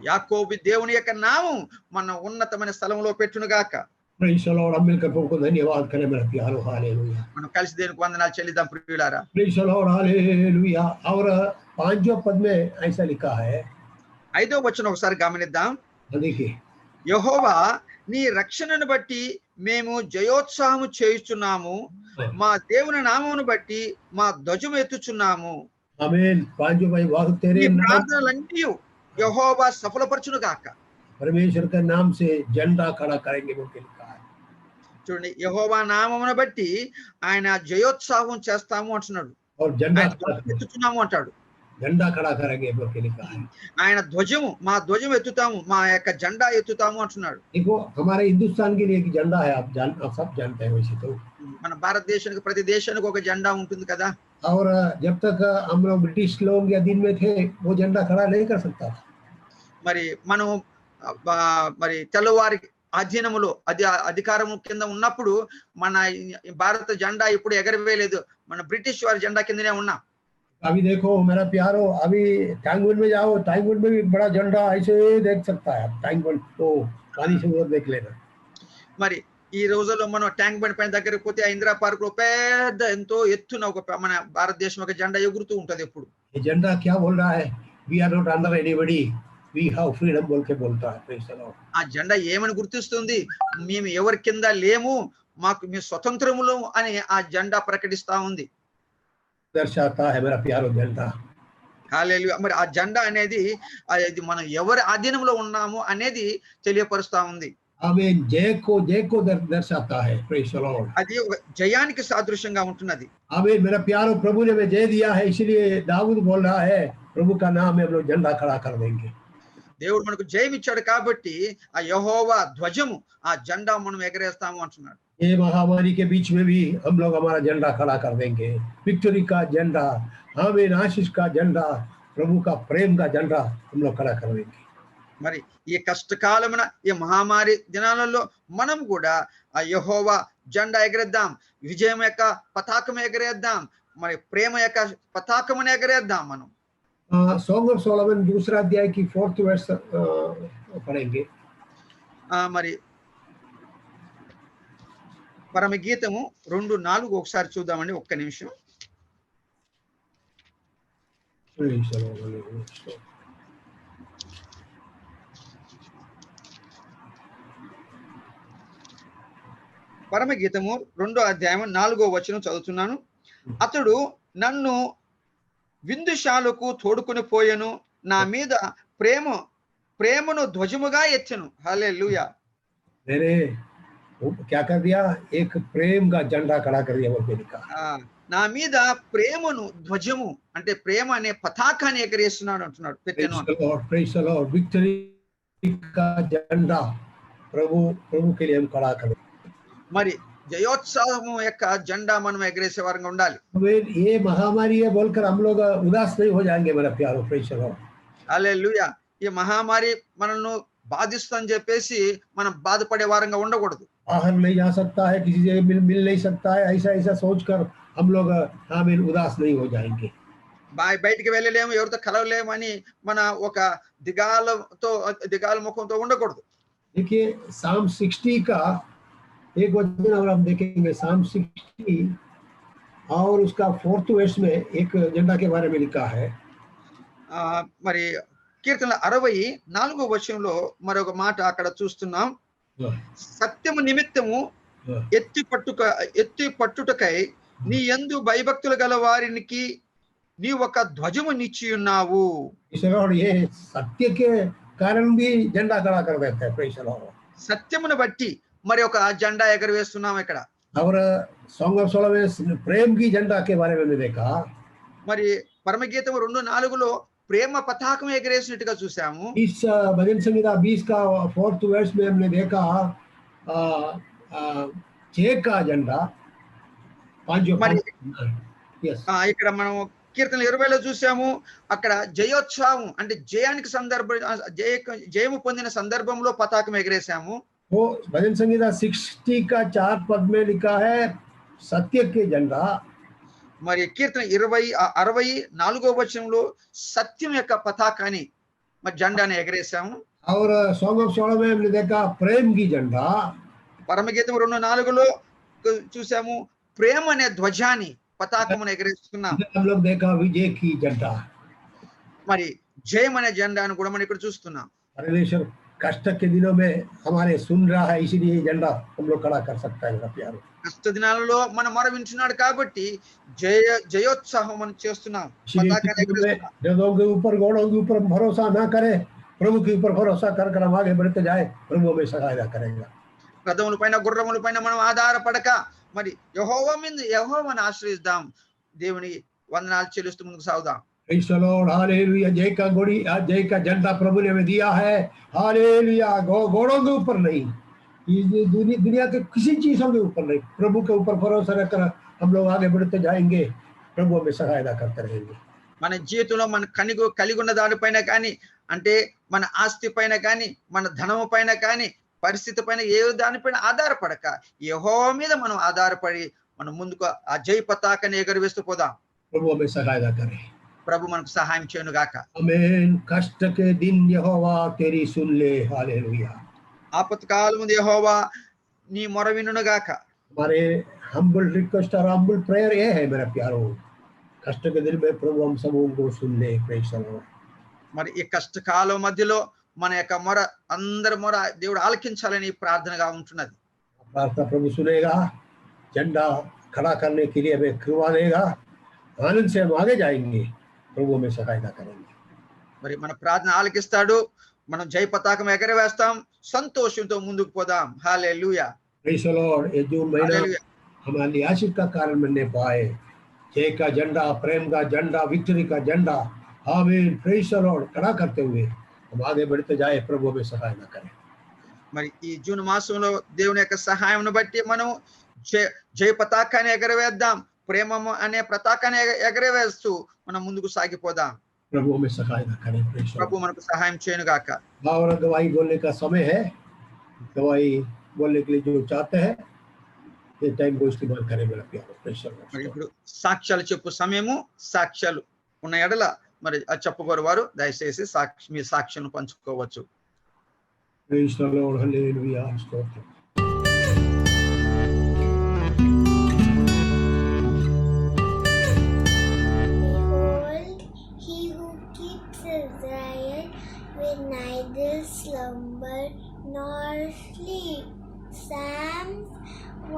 యాకోబు దేవుని యొక్క నామం మన ఉన్నతమైన స్థలంలో పెట్టునుగాక. Praise the Lord. हम मिलकर प्रभु को धन्यवाद करें मेरे प्यारो। हालेलुया। మనం కలిసి దేవునికి వందనాలు చెల్లిద్దాం ప్రియులారా. Praise the Lord. हालेलुया। और 5वें पद में ऐसा लिखा है, 5వ వచనం ఒకసారి గమనిద్దాం. देखिए, యెహోవా నీ రక్షణను బట్టి మేము జయోత్సాహము చేయుచున్నాము, మా దేవుని నామమును బట్టి మా ధ్వజము ఎత్తుచున్నాము. आमीन। 5वें भाई वाह ఈ तेरे नाम ప్రార్థనలన్నీ యెహోవా సఫలపరచును గాక. परमेश्वर के नाम से झंडा खड़ा करेंगे बोलके लिखा है। చూడండి, యెహోవా నామమును బట్టి ఆయన జయోత్సాహం చేస్తాము అంటున్నాడు. और झंडा ఆయన ధ్వజం ఎత్తుచున్నాము అంటాడు. खड़ा करेंगे बोलके लिखा है। ఆయన ధ్వజము, మా ధ్వజం ఎత్తుతాము, మా యొక్క జెండా ఎత్తుతాము అంటున్నాడు. देखो, हमारे हिंदुस्तान के लिए एक झंडा है, आप सब जानते हैं वैसे तो। మన భారతదేశానికి ప్రతి దేశానికి ఒక జెండా ఉంటుంది కదా. और जब तक हम लोग ब्रिटिश लोग या दिन में थे, वो झंडा खड़ा नहीं कर सकता था। మరి మనం మరి తెల్లవారి అధీనములో అధికారం కింద ఉన్నప్పుడు మన భారత జెండా ఇప్పుడు ఎగరవేయలేదు. మన బ్రిటిష్ వారి జెండా కిందనే ఉన్నాం. अभी देखो मेरा प्यारो, अभी टैंगवुड में जाओ, टैंगवुड में भी बड़ा झंडा ऐसे देख सकता है। टैंगवुड तो पानी से उधर देख लेना। మరి ఈ రోజుల్లో మనం ట్యాంక్ బండ్ పైన దగ్గరికి పోతే ఆ ఇందిరా పార్క్ లో పెద్ద ఎంతో ఎత్తున ఒక మన భారతదేశం ఒక జెండా ఎగురుతూ ఉంటది ఎప్పుడు. ये झंडा क्या बोल रहा है? We are not under anybody, we have freedom बोल के बोलता है। Praise the Lord. ఆ జెండా ఏమని గుర్తిస్తుంది? మేము ఎవరి కింద లేము, మాకు మీ స్వతంత్రములు అని ఆ జెండా ప్రకటిస్తా ఉంది. दर्शाता है मेरा प्यारो झंडा। హల్లెలూయా. మరి ఆ జెండా అనేది అది మనం ఎవరి అధీనంలో ఉన్నాము అనేది తెలియపరుస్తా ఉంది. आमीन। जय को दर्शाता है। Praise the Lord. అది ఒక జయానికి సాదృశ్యంగా ఉంటున్నది. आमीन। मेरा प्यारो, प्रभु ने हमें जय दिया है, इसलिए दाऊद बोल रहा है, प्रभु का नाम है, हम लोग झंडा खड़ा कर देंगे। దేవుడు మనకు జయం ఇచ్చాడు కాబట్టి ఆ యెహోవా ధ్వజము, ఆ జెండా మనం ఎగరేస్తాము అంటున్నాడు. ये महामारी के बीच में भी हम लोग हमारा झंडा खड़ा कर देंगे। विक्ट्री का झंडा, आमीन, आशीष का झंडा, प्रभु का प्रेम का झंडा हम लोग खड़ा कर देंगे। మరి ఈ కష్టకాలమున ఈ మహామారి దినాలలో మనం కూడా ఆ యెహోవా జెండా ఎగరేద్దాం, విజయం యొక్క పతాకం ఎగరేద్దాం, మరి ప్రేమ యొక్క పతాకమును ఎగరేద్దాం. మనం सॉन्ग ऑफ सोलोमन 2 अध्याय की 4th वर्स पढ़ेंगे। మరి పరమ గీతము 2:4 ఒకసారి చూద్దామండి, ఒక్క నిమిషం. పరమ గీతము 2వ అధ్యాయం 4వ వచనం చదువుతున్నాను. అతడు నన్ను విందుశాలకు తోడుకొని పోయెను, నా మీద ప్రేమను ధ్వజముగా ఎత్తెను. హల్లెలూయా. मैंने क्या कर दिया? एक प्रेम का झंडा खड़ा कर दिया बोल के लिखा। నా మీద ప్రేమను ధ్వజము అంటే ప్రేమ అనే పతాకాన్ని ఎగరేస్తున్నాడు అంటున్నాడు, పెట్టెను. Praise the Lord. विक्ट्री का झंडा प्रभु के लिए हम खड़ा करें। మరి జయోత్సాహము యొక్క జెండా మనం ఎగరేసే వారంగా ఉండాలి. ये महामारी है बोलकर हम लोग उदास नहीं हो जाएंगे मेरा प्यारो। Praise the Lord. హల్లెలూయా. ఈ మహామారి మనల్ని బాధిస్తుందని చెప్పేసి మనం బాధపడే వారంగా ఉండకూడదు. बाहर नहीं जा सकता है, किसी से मिल नहीं सकता है, ऐसा सोचकर हम लोग आमीन उदास नहीं हो जाएंगे। బయటికి వెళ్ళలేము, ఎవరితో కలవలేము అని మన ఒక దిగాల ముఖంతో ఉండకూడదు. देखिए साम 60 का एक वचन और हम देखेंगे, साम 60 और उसका 4th वर्स में एक एजेंडा के बारे में लिखा है। మరి కీర్తన 64వ వచనంలో మరొక మాట అక్కడ చూస్తున్నాం. సత్యము నిమిత్తము ఎత్తి పట్టుటకై నీ యందు భయభక్తులు గల వారికి నీ ఒక ధ్వజము నిచ్చి ఉన్నావు. ये सत्य के कारण भी झंडा खड़ा कर देता है। Praise the Lord. సత్యమును బట్టి మరి ఒక జెండా ఎగరవేస్తున్నాం ఇక్కడ. और सॉन्ग ऑफ सोलोमन प्रेम की झंडा के बारे में देखा। మరి పరమగీతం 2:4లో ప్రేమ పతాకం ఎగరేసినట్టుగా చూసాము. इस भजन संहिता 20 का 4th वर्स में हमने देखा जय का झंडा 5 ఇక్కడ మనం కీర్తన 20లో చూసాము. అక్కడ జయోత్సవం అంటే జయానికి జయము పొందిన సందర్భంలో పతాకం ఎగరేసాము. वो भजन संहिता 60 का 4 पद में लिखा है सत्य के झंडा। మరి కీర్తన 64వ వచనంలో సత్యం యొక్క పతాకాన్ని మరి జెండాని ఎగరేసాము. और सॉन्ग ऑफ सोलोमन में हमने देखा प्रेम की झंडा। పరమగీతం 2:4లో చూసాము ప్రేమ అనే ధ్వజాన్ని పతాకమును ఎగరేస్తున్నాం. हम लोग देखा विजय की झंडा। మరి జయం అనే జెండాను కూడా మనం ఇక్కడ చూస్తున్నాం. परमेश्वर कष्ट के दिनों में हमारे सुन रहा है, इसीलिए झंडा हम लोग खड़ा कर सकता है मेरा प्यारो। కష్ట దినాలలో మన మొర వింటున్నాడు కాబట్టి జయోత్సాహం మనం చేస్తున్నాం. जगहों के ऊपर घोड़ों के ऊपर भरोसा ना करे, प्रभु के ऊपर भरोसा कर कर हम आगे बढ़ते जाए, प्रभु हमें सहायता करेगा। రథముల పైన గుర్రముల పైన మనం ఆధారపడక మరి యెహోవాను ఆశ్రయిద్దాం. దేవుని వందనాలు చెల్లిస్తూ ముందుకు సాగుదాం. Praise the Lord, hallelujah. जय का घोड़ी, जय का झंडा प्रभु ने हमें दिया है। हालेलुया। घोड़ों के ऊपर नहीं, दुनिया के किसी चीजों के ऊपर नहीं, प्रभु के ऊपर भरोसा रखकर हम लोग आगे बढ़ते जाएंगे, प्रभु हमें सहायता करते रहेंगे। మన జీవితంలో మన కలిగి ఉన్న దానిపైన కానీ అంటే మన ఆస్తి పైన కానీ మన ధనము పైన కానీ పరిస్థితి పైన ఏ దానిపైన ఆధారపడక యెహోవా మీద మనం ఆధారపడి మనం ముందుకు ఆ జై పతాకాన్ని ఎగరవేస్తూ పోదాం. प्रभु हमें सहायता करे। ప్రభు మనకు సహాయం చేయను గాక. आमीन। कष्ट के दिन यहोवा तेरी सुन ले। हालेलुया। ఆపత్కాలము యెహోవా నీ మొర వినును గాక. हमारे हम्बल रिक्वेस्ट और हम्बल प्रेयर ये है मेरा प्यारो, कष्ट के दिन में प्रभु हम सबों को सुन ले। Praise the Lord. మరి ఈ కష్టకాలం మధ్యలో మన యొక్క మొర అందరి మొర దేవుడు ఆలకించాలని ప్రార్థనగా ఉంటున్నది. प्रार्थना प्रभु सुनेगा, झंडा खड़ा करने के लिए हमें कृपा देगा, आनंद से हम आगे जाएंगे, प्रभु हमें सहायता करेंगे। మరి మన ప్రార్థన ఆలకిస్తాడు, మనం జై పతాకం ఎగరవేస్తాం, సంతోషంతో ముందుకు పోదాం. హల్లెలూయా। Praise the Lord. ये जून महीना हमारी आशीष का कारण बनने पाए, जय का झंडा, प्रेम का झंडा, विक्ट्री का झंडा, आमीन। प्रेज़ द लॉर्ड खड़ा करते हुए हम आगे बढ़ते जाए, प्रभु हमें सहायता करें। మరి ఈ జూన్ మాసంలో దేవుని యొక్క సహాయంను బట్టి మనం జయ పతాకాన్ని ఎగరవేద్దాం, ప్రేమము అనే పతాకాన్ని ఎగరవేస్తూ మనం ముందుకు సాగిపోదాం. प्रभु हमें सहायता करें। ప్రభు మనకు సహాయం చేయను గాక. और गवाही बोलने का समय है, गवाही बोलने के लिए जो चाहते हैं ये टाइम को इस्तेमाल करें मेरा प्यारो। మరి ఇప్పుడు సాక్ష్యాలు చెప్పు సమయము, సాక్ష్యాలు ఉన్న ఎడల మరి ఆ చెప్పగోరు వారు దయచేసి మీ సాక్ష్యం పంచుకోవచ్చు. Praise the Lord. Hallelujah. స్తోత్రం. Behold, he who keeps Israel will neither slumber nor sleep. Psalms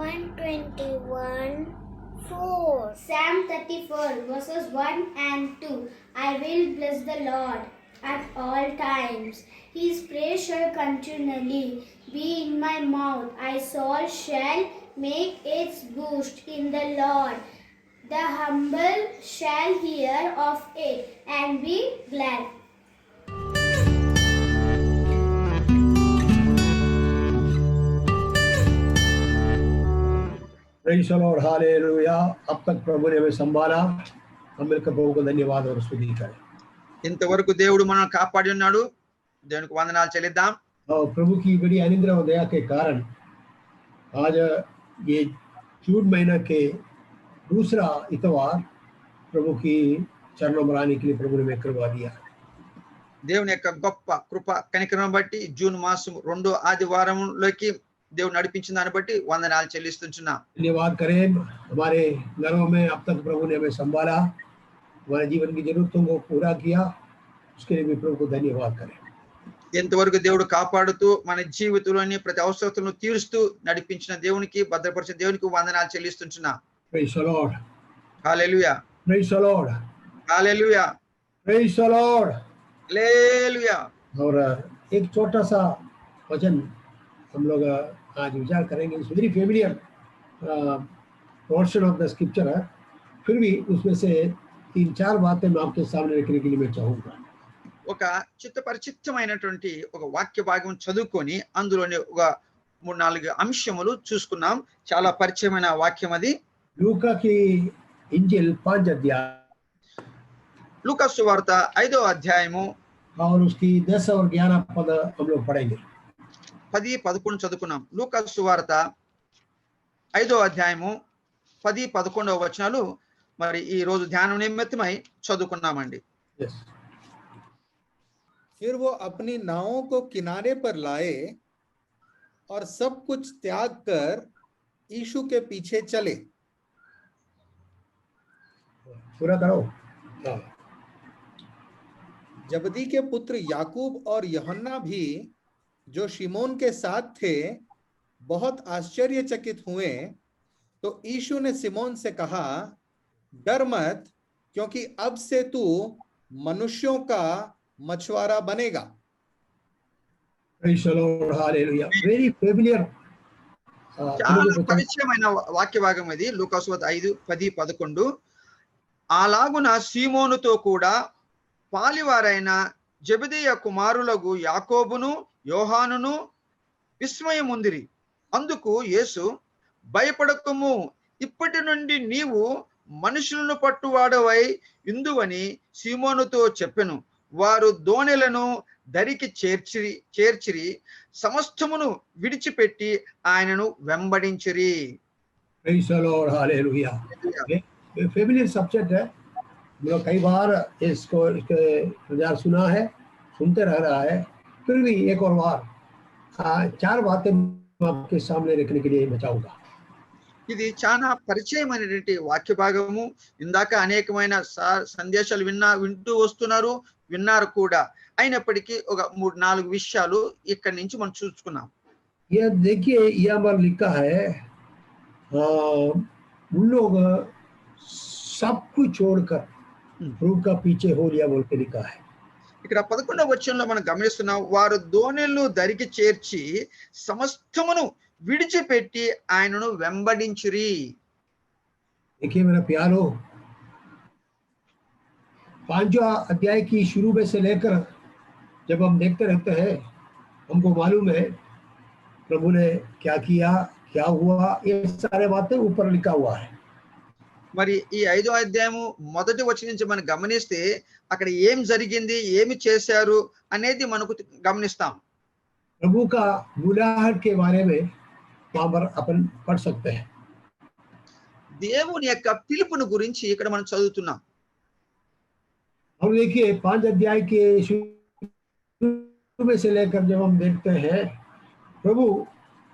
121:4. Psalm 34 verses 1 and 2. I will bless the Lord at all times. His praise shall continually be in my mouth. My soul shall make its boast in the Lord. The humble shall hear of it and be glad. Praise the Lord. Hallelujah. अब तक प्रभु ने हमें संभाला, हम मिलकर प्रभु को धन्यवाद और स्तुति करें। ఇంతవరకు దేవుడు మనల్ని కాపాడి ఉన్నాడు, దేవునికి వందనాలు చెల్లిద్దాం. और प्रभु की बड़ी अनुग्रह और दया के कारण आज ये जून महीना के दूसरा इतवार प्रभु की चरणों में आने के लिए प्रभु ने हमें करवा दिया। దేవుని యొక్క గొప్ప కృప కనికరం బట్టి జూన్ మాసం 2వ ఆదివారంలోకి దేవుడు నడిపించిన దాన్ని బట్టి వందనాలు చెల్లిస్తున్నాం. धन्यवाद करें, हमारे घरों में अब तक प्रभु ने हमें संभाला, हमारे जीवन की जरूरतों को पूरा किया, उसके लिए भी प्रभु को धन्यवाद करें. ఎంతవరకు దేవుడు కాపాడుతూ మన జీవితంలోని ప్రతి అవసరతలను తీరుస్తూ నడిపించిన దేవునికి, భద్రపరిచిన దేవునికి వందనాలు చెల్లిస్తున్నాం. Praise the Lord. Hallelujah, Praise the Lord. Hallelujah, Praise the Lord. హల్లెలూయా. और एक छोटा सा वचन हम लोग आज विचार करेंगे. It's very familiar portion of the scripture है, फिर भी उसमें से 3-4 बातें मैं आपके सामने रखने के लिए मैं चाहूंगा. ఒక చిత్తపరిచిత్తమైనటువంటి ఒక వాక్య భాగం చదువుకొని అందులోని ఒక 3-4 అంశములు చూసుకున్నాం. చాలా పరిచయమైన వాక్యం అది. लूका की इंजिल 5 अध्याय లూకా సువార్త 5వ అధ్యాయము और उसकी 10 और 11 पद हम लोग पढ़ेंगे. 10-11 చదువుకున్నాం. లూకా సువార్త 5వ అధ్యాయము 10-11 వచనాలు మరి ఈ రోజు ధ్యానం నిమిత్తమై చదువుకున్నామండి. Yes. फिर वो अपनी नावों को किनारे पर लाए और सब कुछ त्याग कर यीशु के पीछे चले. पूरा करो. हाँ. जबदी के पुत्र याकूब और यूहन्ना भी जो शिमोन के साथ थे बहुत आश्चर्यचकित हुए. तो यीशु ने सिमोन से कहा, डर मत, क्योंकि अब से तू मनुष्यों का मछुआरा बनेगा. Praise the Lord. Hallelujah. Very familiar. చాలా పరిచయమైన వాక్య భాగం ఇది. లూకా సువార్త 5:10-11. అలాగున సీమోనుతో కూడా పాలివారైన జెబెదయి కుమారులకు యాకోబును యోహానును విస్మయముందిరి. అందుకు యేసు, భయపడకము, ఇప్పటి నుండి నీవు మనుషులను పట్టువాడవై ఇందువని సీమోనుతో చెప్పెను. వారు దోణెలను దరికి చేర్చిరి, సమస్తమును విడిచిపెట్టి ఆయనను వెంబడించిరి. Praise the Lord. Hallelujah. Familiar subject है, मतलब कई बार इसको प्रचार सुना है, सुनते रह रहा है, फिर भी एक और बार 4 बातें मैं आपके सामने रखने के लिए मैं चाहूंगा. ఇది చాలా పరిచయమైనటువంటి వాక్య భాగము. ఇందాక అనేకమైన సందేశాలు వింటూ వస్తున్నారు, విన్నారు కూడా. అయినప్పటికీ ఒక 3-4 విషయాలు ఇక్కడి నుంచి మనం చూసుకున్నాం. ये देखिए, यहाँ पर लिखा है उन लोग सब कुछ छोड़कर प्रभु का पीछे हो लिया बोल के लिखा है. ఇక్కడ 11వ వచనంలో మనం గమనిస్తున్నాం, వారు దోణెలను దరికి చేర్చి సమస్తమును విడిచిపెట్టి ఆయనను వెంబడించిరి. देखिए मेरा प्यारो, 5वां अध्याय की शुरू में से लेकर जब हम देखते रहते हैं, हमको मालूम है प्रभु ने क्या किया, क्या हुआ, ये सारे बातें ऊपर लिखा हुआ है. మరి ఈ 5వ అధ్యాయము మొదటి వచనం నుంచి మనం గమనిస్తే అక్కడ ఏం జరిగింది, ఏమి చేశారు అనేది మనకు గమనిస్తాం. प्रभु का बुलाहट के बारे में वहां पर अपन पढ़ सकते हैं. దేవుని యొక్క పిలుపును గురించి ఇక్కడ మనం చదువుతున్నాం. और देखिए 5 अध्याय के शुरू में से लेकर जब हम देखते हैं, प्रभु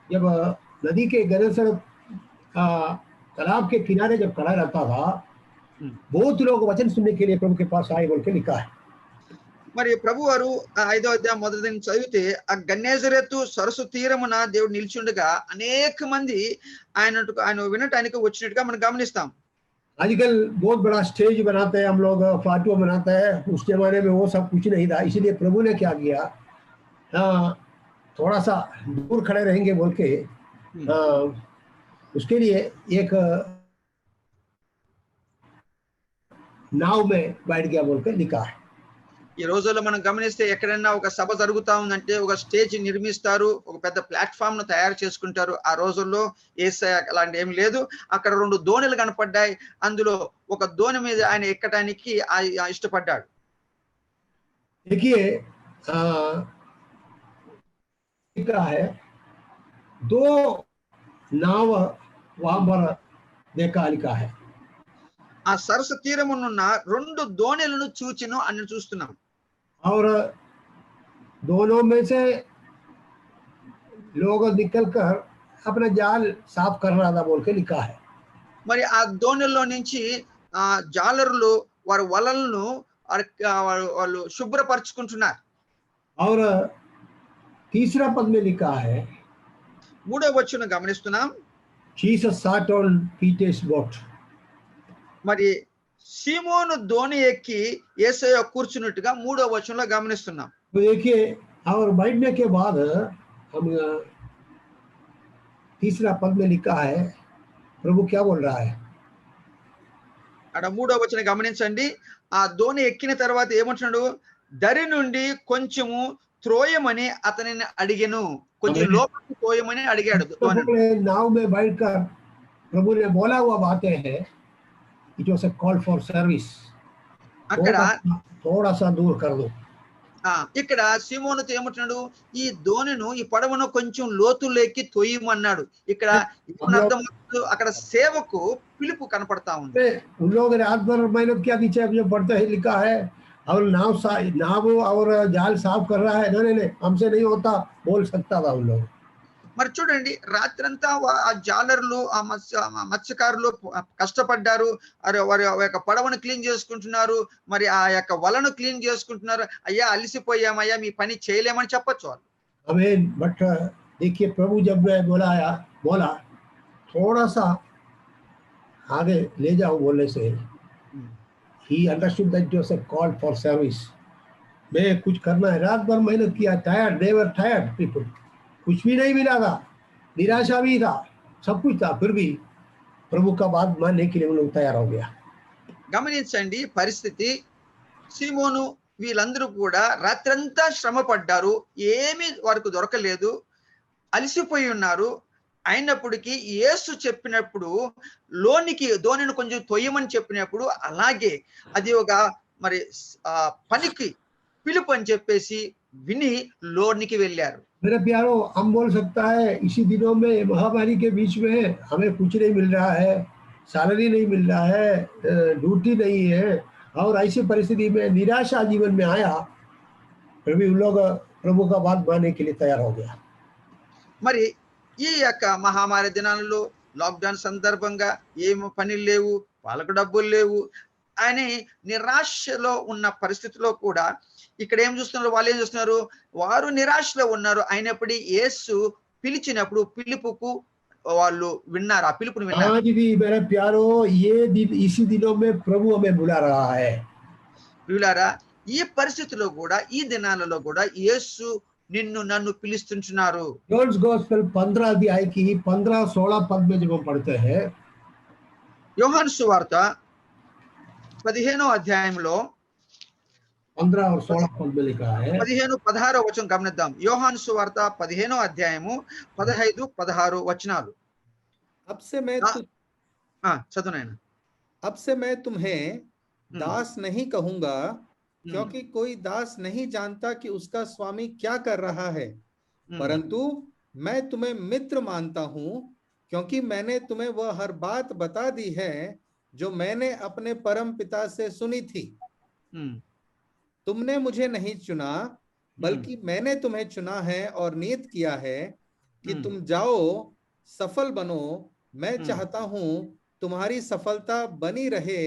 जब नदी के गनेसर तालाब के किनारे जब खड़ा रहता था, बहुत लोग वचन सुनने के लिए प्रभु के पास आए बोल के लिखा है. మరి ప్రభు వారు 5వ అధ్యాయం మొదటి నుంచి చదివితే ఆ గన్నేజరేతు సరస్సు తీరమున దేవుడు నిలిచి ఉండగా అనేక మంది ఆయన వినటానికి వచ్చినట్టుగా మనం గమనిస్తాం. आजकल बहुत बड़ा स्टेज बनाते हैं हम लोग, फाटुआ बनाते हैं. उस जमाने में वो सब कुछ नहीं था, इसलिए प्रभु ने क्या किया, थोड़ा सा दूर खड़े रहेंगे बोल के उसके लिए एक नाव में बैठ गया बोल के लिखा है. ఈ రోజుల్లో మనం గమనిస్తే ఎక్కడైనా ఒక సభ జరుగుతా ఉందంటే ఒక స్టేజ్ నిర్మిస్తారు, ఒక పెద్ద ప్లాట్ఫామ్ ను తయారు చేసుకుంటారు. ఆ రోజుల్లో అలాంటి ఏం లేదు. అక్కడ 2 దోణిలు కనపడ్డాయి. అందులో ఒక దోణి మీద ఆయన ఎక్కడానికి ఇష్టపడ్డాడు. देखिए लिखा है 2 नाव वहां पर देखा लिखा है. ఆ సరస్సు తీరమునున్న 2 దోణెలను చూచిను అని చూస్తున్నాం. और दोनों में से लोग निकलकर अपना जाल साफ कर रहा था बोल के लिखा है। మరి ఆ దోణిలో నుంచి ఆ జాలరులు వారి వలలను వాళ్ళు శుభ్రపరచుకుంటున్నారు। और तीसरा पद में लिखा है, మూడో వచనం గమనిస్తున్నాం, Jesus sat on Peter's boat. మరి సీమోను దోణి ఎక్కి యేసయ్య కూర్చున్నట్టుగా మూడో వచనంలో గమనిస్తున్నాం। तो देखिए, और बैठने के बाद हम तीसरा पद में लिखा है, प्रभु क्या बोल रहा है? అక్కడ మూడో వచనం గమనించండి, ఆ దోణి ఎక్కిన తర్వాత ఏమంటున్నాడు, దరి నుండి కొంచెము త్రోయమని అతనిని అడిగెను, కొంచెం లోపలికి తోయమని అడిగాడు। नाव में बैठकर प्रभु ने बोला हुआ बातें हैं, it was a call for service. అక్కడ थोड़ा सा दूर कर दो। ఇక్కడ సీమోనుతో ఏమంటున్నాడు, ఈ దోణిను ఈ పడవను కొంచెం లోతులోకి తొయ్యమన్నాడు। ఇక్కడ అర్థం అక్కడ సేవకు పిలుపు కనపడతా ఉంది। उन लोग रात भर मेहनत किया, नीचे जो पढ़ते ही लिखा है, और नाव और जाल साफ कर रहा है, नहीं हमसे नहीं होता बोल सकता था उन लोग। మరి చూడండి, రాత్రంతా ఆ జాలర్లు ఆ మత్స్యకారులు కష్టపడ్డారు, వారి యొక్క పడవను క్లీన్ చేసుకుంటున్నారు, మరి ఆ యొక్క వలను క్లీన్ చేసుకుంటున్నారు। అయ్యా అలసిపోయామయ్యా, మీ పని చేయలేమని చెప్పొచ్చు వాళ్ళు। आमीन। बट देखिए, प्रभु जब बोला थोड़ा सा आगे ले जाओ बोलने से, he understood that it was a call for service। मैं कुछ करना है, रात भर मेहनत किया, tired, they were tired people, कुछ भी नहीं मिला था, निराशा भी था, सब कुछ था, फिर भी प्रभु का बात मानने के लिए वो लोग तैयार हो गया। గమనించండి పరిస్థితి, సీమోను వీళ్ళందరూ కూడా రాత్రంతా శ్రమ పడ్డారు, ఏమీ వారికి దొరకలేదు, అలసిపోయి ఉన్నారు। అయినప్పటికీ యేసు చెప్పినప్పుడు లోనికి దోణిని కొంచెం తొయ్యమని చెప్పినప్పుడు అలాగే అది ఒక మరి పనికి పిలుపు అని చెప్పేసి విని లోనికి వెళ్ళారు। मेरे प्यारो, हम बोल सकता है इसी दिनों में महामारी के बीच में हमें कुछ नहीं मिल रहा है, सैलरी नहीं मिल रहा है, ड्यूटी नहीं है, और ऐसी परिस्थिति में निराशा जीवन में आया, फिर भी उन लोग प्रभु का बात मानने के लिए तैयार हो गया। మరి ఈ యొక్క మహామారి దినాలలో లాక్డౌన్ సందర్భంగా ఏమో పని లేవు, వాళ్ళకు డబ్బులు లేవు అని నిరాశలో ఉన్న పరిస్థితిలో కూడా ఇక్కడ ఏం చూస్తున్నారు, వాళ్ళు ఏం చూస్తున్నారు, వారు నిరాశలో ఉన్నారు। అయినప్పుడు యేసు పిలిచినప్పుడు పిలుపుకు వాళ్ళు విన్నారు, ఆ పిలుపుని విన్నారు। आज भी मेरे प्यारो, ये दिन इसी दिनों में प्रभु हमें बुला रहा है। ప్రియులారా, ఈ పరిస్థితిలో కూడా ఈ దినాలలో కూడా యేసు నిన్ను నన్ను పిలుస్తుంటున్నారు। जॉन्स गॉस्पेल 15 अध्याय की 15-16 पद में जब हम पढ़ते हैं, యోహాను సువార్త 15వ అధ్యాయంలో 15 और 16 पद में लिखा है, 15-16 వచనం గమనిద్దాం। యోహాను సువార్త 15వ అధ్యాయము 15-16 వచనాలు। अब से मैं చదువునైనా। अब से मैं तुम्हें दास नहीं कहूंगा, क्योंकि कोई दास नहीं जानता कि उसका स्वामी क्या कर रहा है, परंतु मैं तुम्हें मित्र मानता हूं, क्योंकि मैंने तुम्हें वह हर बात बता दी है जो मैंने अपने परम पिता से सुनी थी। तुमने मुझे नहीं चुना, बल्कि मैंने तुम्हें चुना है और नियत किया है कि तुम जाओ, सफल बनो। मैं चाहता हूं तुम्हारी सफलता बनी रहे,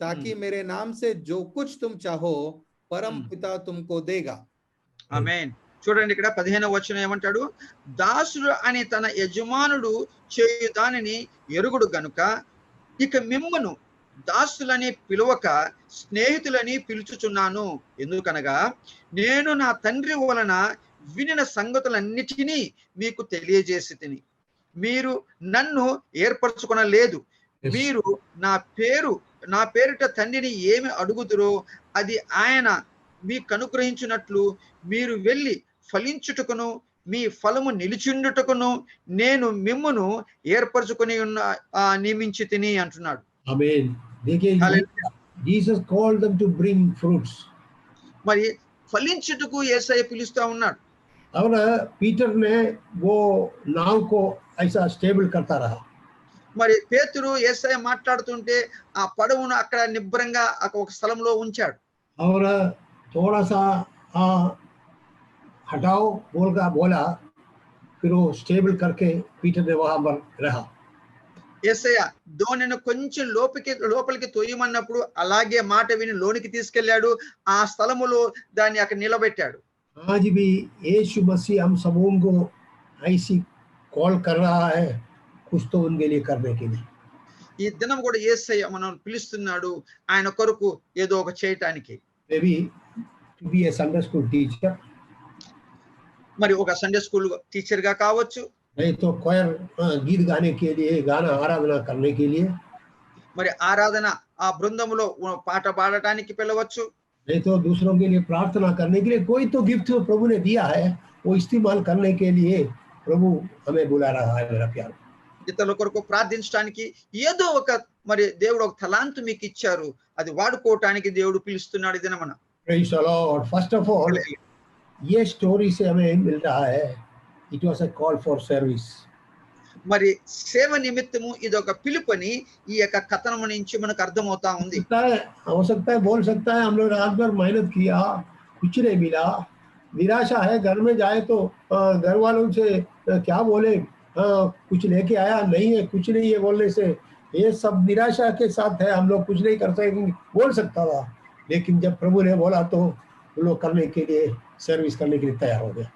ताकि मेरे नाम से जो कुछ तुम चाहो परम पिता तुमको देगा। ఆమేన్। చూడండి, ఇక్కడ 15వ వచనం ఏమంటాడు, దాసుడు అని తన యజమానుడు చేయు దానిని ఎరుగుడు గనుక ఇక మిమ్మును దాసులని పిలువక స్నేహితులని పిలుచుచున్నాను, ఎందుకనగా నేను నా తండ్రి వలన వినిన సంగతులన్నిటినీ మీకు తెలియజేసి తిని, మీరు నన్ను ఏర్పరచుకొనలేదు, మీరు నా పేరిట తండ్రిని ఏమి అడుగుదురో అది ఆయన మీకు అనుగ్రహించినట్లు మీరు వెళ్ళి ఫలించుటకును మీ ఫలము నిలిచిండుటకును నేను మిమ్మును ఏర్పరచుకొని నియమించి తిని అంటున్నాడు। आमीन। देखिए, Jesus called them to bring fruits. మరి ఫలించుటకు యేసయ్య పిలుస్తా ఉన్నాడు। और पीटर ने वो नाव को ऐसा स्टेबल करता रहा। మరి పేతురు యేసయ్య మాట్లాడుతుంటే ఆ పడవను అక్కడ నిబ్బరంగా ఒక స్థలంలో ఉంచాడు। और थोड़ा सा हटाओ बोला, फिर वो स्टेबल करके पीटर ने वहां पर रहा। యేసయ్య దోణిని కొంచెం లోపలికి తొయ్యమన్నప్పుడు అలాగే మాట విని లోనికి తీసుకెళ్లాడు, ఆ స్థలములో దాన్ని అక్కడ నిలబెట్టాడు. आज भी यीशु मसीह हम सबों को ऐसी कॉल कर रहा है, कुछ तो उनके लिए करने के लिए। ఈ దినం కూడా యేసయ్య మనల్ని పిలుస్తున్నాడు ఆయన కొరకు ఏదో ఒక చేయటానికి. Maybe to be a Sunday school teacher, మరి ఒక సండే స్కూల్ టీచర్ గా కావచ్చు, नहीं तो क्वायर गीत गाने के लिए, गाना आराधना करने के लिए, మరి ఆరాధన ఆ బృందంలో పాట పాడటానికి పిలవచ్చు, नहीं तो दूसरों के लिए प्रार्थना करने के लिए। कोई तो गिफ्ट प्रभु ने दिया है, वो इस्तेमाल करने के लिए प्रभु हमें बुला रहा है मेरा प्यार। ఇతరుల కొరకు ప్రార్థించడానికి ఏదో ఒక మరి దేవుడు ఒక తలాంతు మీకు ఇచ్చారు, అది వాడుకోవటానికి దేవుడు పిలుస్తున్నాడు ఈ దినమున. Praise the Lord. First of all, ये स्टोरी से हमें मिल रहा है, it was a call for service. మరి సేవ నిమిత్తము ఇది ఒక పిలుపని ఈ యొక్క కథనము నుంచి మనకు అర్థమవుతా ఉంది. हो सकता है बोल सकता है हम लोग रात भर मेहनत किया, कुछ नहीं मिला, निराशा है, घर में जाए तो घर वालों से क्या बोले, कुछ लेके आया नहीं है, कुछ नहीं है बोलने से ये सब निराशा के साथ है, हम लोग कुछ नहीं कर सकेंगे बोल सकता था। लेकिन जब प्रभु ने बोला तो वो लोग करने के लिए, सर्विस करने के लिए तैयार हो गया।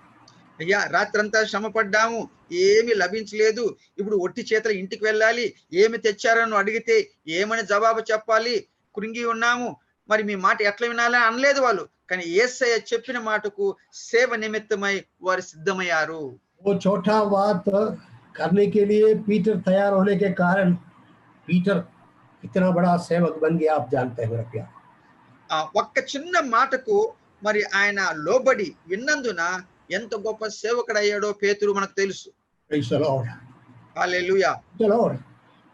అయ్యా రాత్రంతా శ్రమ పడ్డాము, ఏమి లభించలేదు, ఇప్పుడు ఒట్టి చేతుల ఇంటికి వెళ్ళాలి, ఏమి తెచ్చారని అడిగితే ఏమని జవాబు చెప్పాలి, కృంగి ఉన్నాము, మరి మీ మాట ఎట్లా వినాలని అనలేదు వాళ్ళు. కానీ యేసయ్య చెప్పిన మాటకు సేవ నిమిత్తమై వారు సిద్ధమయ్యారు. वो छोटा बात करने के लिए पीटर तैयार होने के कारण पीटर इतना बड़ा सेवक बन गया, आप जानते हैं मेरा प्यार। ఒక్క చిన్న మాటకు మరి ఆయన లోబడి విన్నందున ఎంత గొప్ప సేవకుడు అయ్యాడో పేతురు మనకు తెలుసు. Praise the Lord. Hallelujah. The Lord.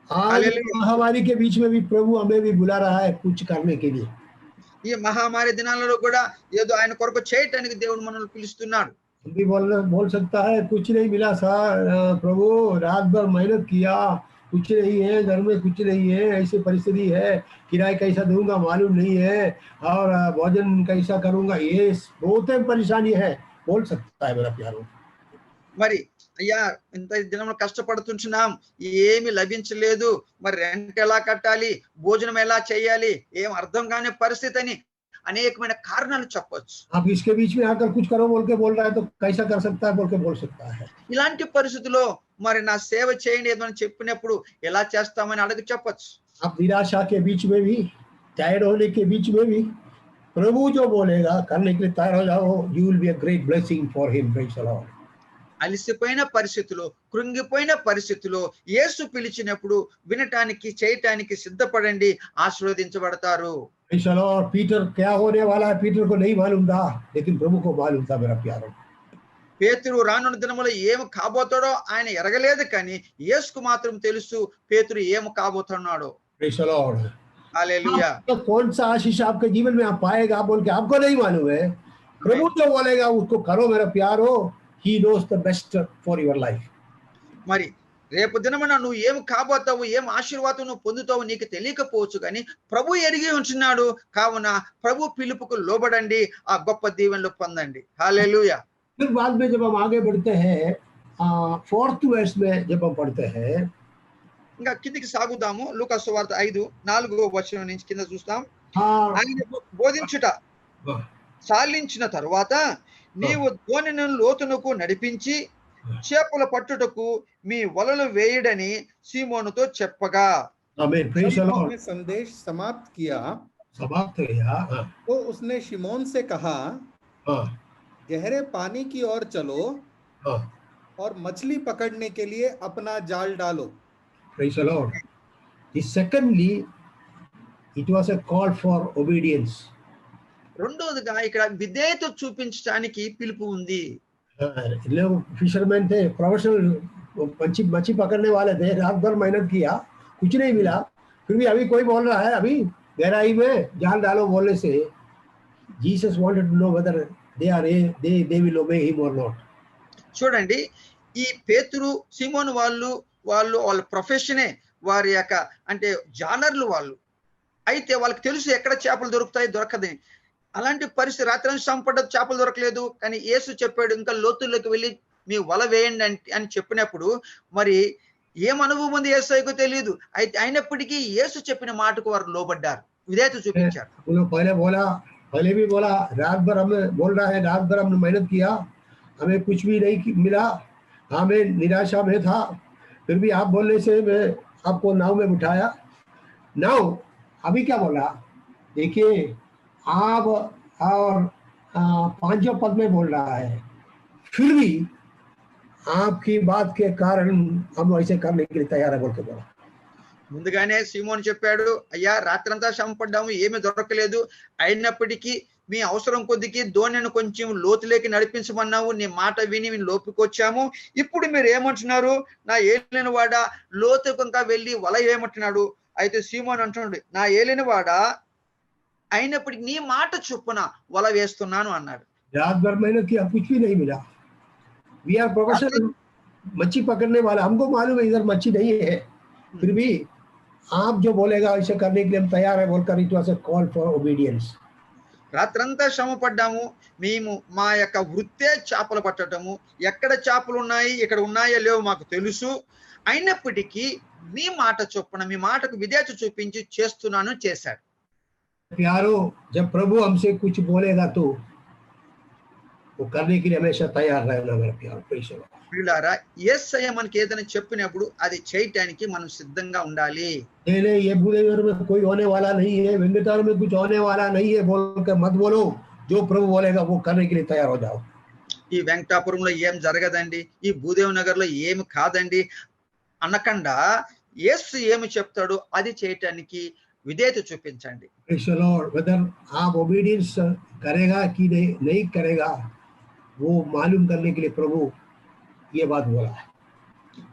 आज महामारी के बीच में भी प्रभु हमें भी बुला रहा है कुछ करने के लिए। ఈ మహామారి దినాలలో కూడా ఏదో ఆయన కొరకు చేయటానికి దేవుడు మనల్ని పిలుస్తున్నాడు. भी बोल सकता है कुछ नहीं मिला सर, प्रभु रात भर मेहनत किया, कुछ नहीं है, घर में कुछ नहीं है, ऐसी परिस्थिति है, किराया कैसा दूंगा मालूम नहीं है, और भोजन कैसा करूंगा, ये बहुत परेशानी है, बोल सकता है मेरा प्यारो। మరి అయ్యా ఇంత దినంలో కష్టపడుతుంటున్నాం, ఏమి లభించలేదు, మరి రెంట్ ఎలా కట్టాలి, భోజనం ఎలా చేయాలి, ఏం అర్థం కాని పరిస్థితి అని అనేకమైన కారణాలు చెప్పొచ్చు. आप इसके बीच में आकर कुछ करो बोल के बोल रहा है तो कैसा कर सकता है बोल के बोल सकता है। ఇలాంటి పరిస్థితుల్లో మరి నా సేవ చేయండి ఏదని చెప్పినప్పుడు ఎలా చేస్తామని అడిగి చెప్పొచ్చు. आप निराशा के बीच में भी, टायर्ड होने के बीच में भी प्रभु जो बोलेगा करने के लिए तैयार हो जाओ, you will be a great blessing for him. Praise the Lord. అలసిపోయిన పరిస్థితిలో, కృంగిపోయిన పరిస్థితిలో యేసు పిలిచినప్పుడు వినటానికి చేయటానికి సిద్ధపడండి, ఆశీర్వదించబడతారు. Praise the Lord. पीटर क्या होने वाला है पीटर को नहीं मालूम था, लेकिन प्रभु को मालूम था मेरा प्यारो। పేతురు రానున్న దినములో ఏమి కాబోతాడో ఆయన ఎరగలేదు, కానీ యేసుకు మాత్రం తెలుసు పేతురు ఏమి కాబోతున్నాడో. Praise the Lord. హల్లెలూయా. तो कौन सा आशीष आपके जीवन में आप पाएगा बोल के आपको नहीं मालूम है, प्रभु जो बोलेगा उसको करो मेरा प्यारो। He knows the best for your life. మరి రేపు దినమున నువ్వు ఏం కాబోతావు, ఏం ఆశీర్వాదం నువ్వు పొందుతావు నీకు తెలియకపోవచ్చు, కానీ ప్రభు ఎరిగి ఉంటున్నాడు. కావున ప్రభు పిలుపుకు లోబడండి, ఆ గొప్ప దీవెనలు పొందండి. హల్లెలూయా. फिर बाद में जब हम आगे बढ़ते हैं, 4th वर्स में जब हम पढ़ते हैं, ఇంకా కిందికి సాగుదాము. లూకా సువార్త 5:4 నుంచి కింద చూస్తాం. ఆయన బోధించుట చాలించిన తరువాత నీవు దోణిని లోతునకు నడిపించి చేపల పట్టుటకు మీ వలలు వేయడని సీమోనుతో చెప్పగా, आमीन। Praise the Lord. संदेश समाप्त किया तो उसने शिमोन से कहा, गहरे पानी की ओर चलो और मछली पकड़ने के लिए अपना जाल डालो। Praise the Lord. Secondly, it was a call for obedience. రెండోదిగా ఇక్కడ విధేయత చూపించడానికి పిలుపు ఉంది. लोग फिशरमैन थे, प्रोफेशनल मच्छी पकड़ने वाले थे, रात भर मेहनत किया, कुछ नहीं मिला, फिर भी अभी कोई बोल रहा है अभी गहराई में जाल डालो बोलने से Jesus wanted to know whether they will obey him or not. చూడండి, ఈ పేతురు సీమోను వాళ్ళ ప్రొఫెషనే, వారి యొక్క అంటే జానర్లు వాళ్ళు. అయితే వాళ్ళకి తెలుసు ఎక్కడ చేపలు దొరుకుతాయి దొరకదని. అలాంటి పరిస్థితి రాత్రి సంపడ చేపలు దొరకలేదు, కానీ యేసు చెప్పాడు ఇంకా లోతుల్లోకి వెళ్ళి మీ వల వేయండి అని చెప్పినప్పుడు మరి ఏం అనుభవం ఉంది యేసుకు తెలియదు. అయితే అయినప్పటికీ యేసు చెప్పిన మాటకు వారు లోబడ్డారు, విధేయత చూపించారు. पहले भी बोला रात भर हमने बोल रहा है, रात भर हमने मेहनत किया, हमें कुछ भी नहीं मिला, हमें निराशा में था, फिर भी आप बोलने से मैं आपको नाव में उठाया। नाव अभी क्या बोला देखिए, आप और 5 पद में बोल रहा है, फिर भी आपकी बात के कारण हम ऐसे करने के लिए तैयार है बोल के बोला। ముందుగానే సీమోను చెప్పాడు, అయ్యా రాత్రంతా శ్రమ పడ్డాము, ఏమీ దొరకలేదు, అయినప్పటికీ మీ అవసరం కొద్దికి దోణిని కొంచెం లోతులోకి నడిపించమన్నావు, నీ మాట విని మేము లోపుకొచ్చాము, ఇప్పుడు మీరు ఏమంటున్నారు, నా ఏలిన వాడ లోతుకు ఇంకా వెళ్ళి వల ఏమంటున్నాడు. అయితే సీమోను అంటున్నాడు, నా ఏలిన వాడ అయినప్పటికీ నీ మాట చొప్పున వల వేస్తున్నాను అన్నాడు. रात भर मेहनत किया, कुछ भी नहीं मिला, वी आर प्रोफेशनल मच्छी पकड़ने वाला, हमको मालूम है इधर मच्छी नहीं है, फिर भी आप जो बोलेगा ऐसे करने के लिए हम तैयार है बोलकर it was a call for obedience. రాత్రంతా శ్రమ పడ్డాము, మేము మా యొక్క వృత్తే చేపలు పట్టడము, ఎక్కడ చేపలు ఉన్నాయి ఇక్కడ ఉన్నాయో లేవో మాకు తెలుసు, అయినప్పటికీ మీ మాట చొప్పున మీ మాటకు విధేయత చూపించి చేస్తున్నాను చేశాడు. प्यारो जब प्रभु हमसे कुछ बोलेगा तो वो करने के लिए हमेशा तैयार रहना मेरा प्यार। Praise the Lord. ప్రియులారా, యేసయ్య మనకి ఏదైనా చెప్పినప్పుడు అది చేయటానికి మనం సిద్ధంగా ఉండాలి. नहीं ये भूदेवर में कोई होने वाला नहीं है, वेंकटार में कुछ होने वाला नहीं है बोलकर मत बोलो, जो प्रभु बोलेगा वो करने के लिए तैयार हो जाओ। ఈ వెంకటాపురంలో ఏం జరగదండి, ఈ భూదేవ్ నగర్ లో ఏమి కాదండి అనకుండా యేసు ఏమి చెప్తాడో అది చేయటానికి విధేయత చూపించండి. Praise the Lord. वेदर आप ओबीडियंस करेगा कि नहीं करेगा वो मालूम करने के लिए प्रभु ये बात बोला है।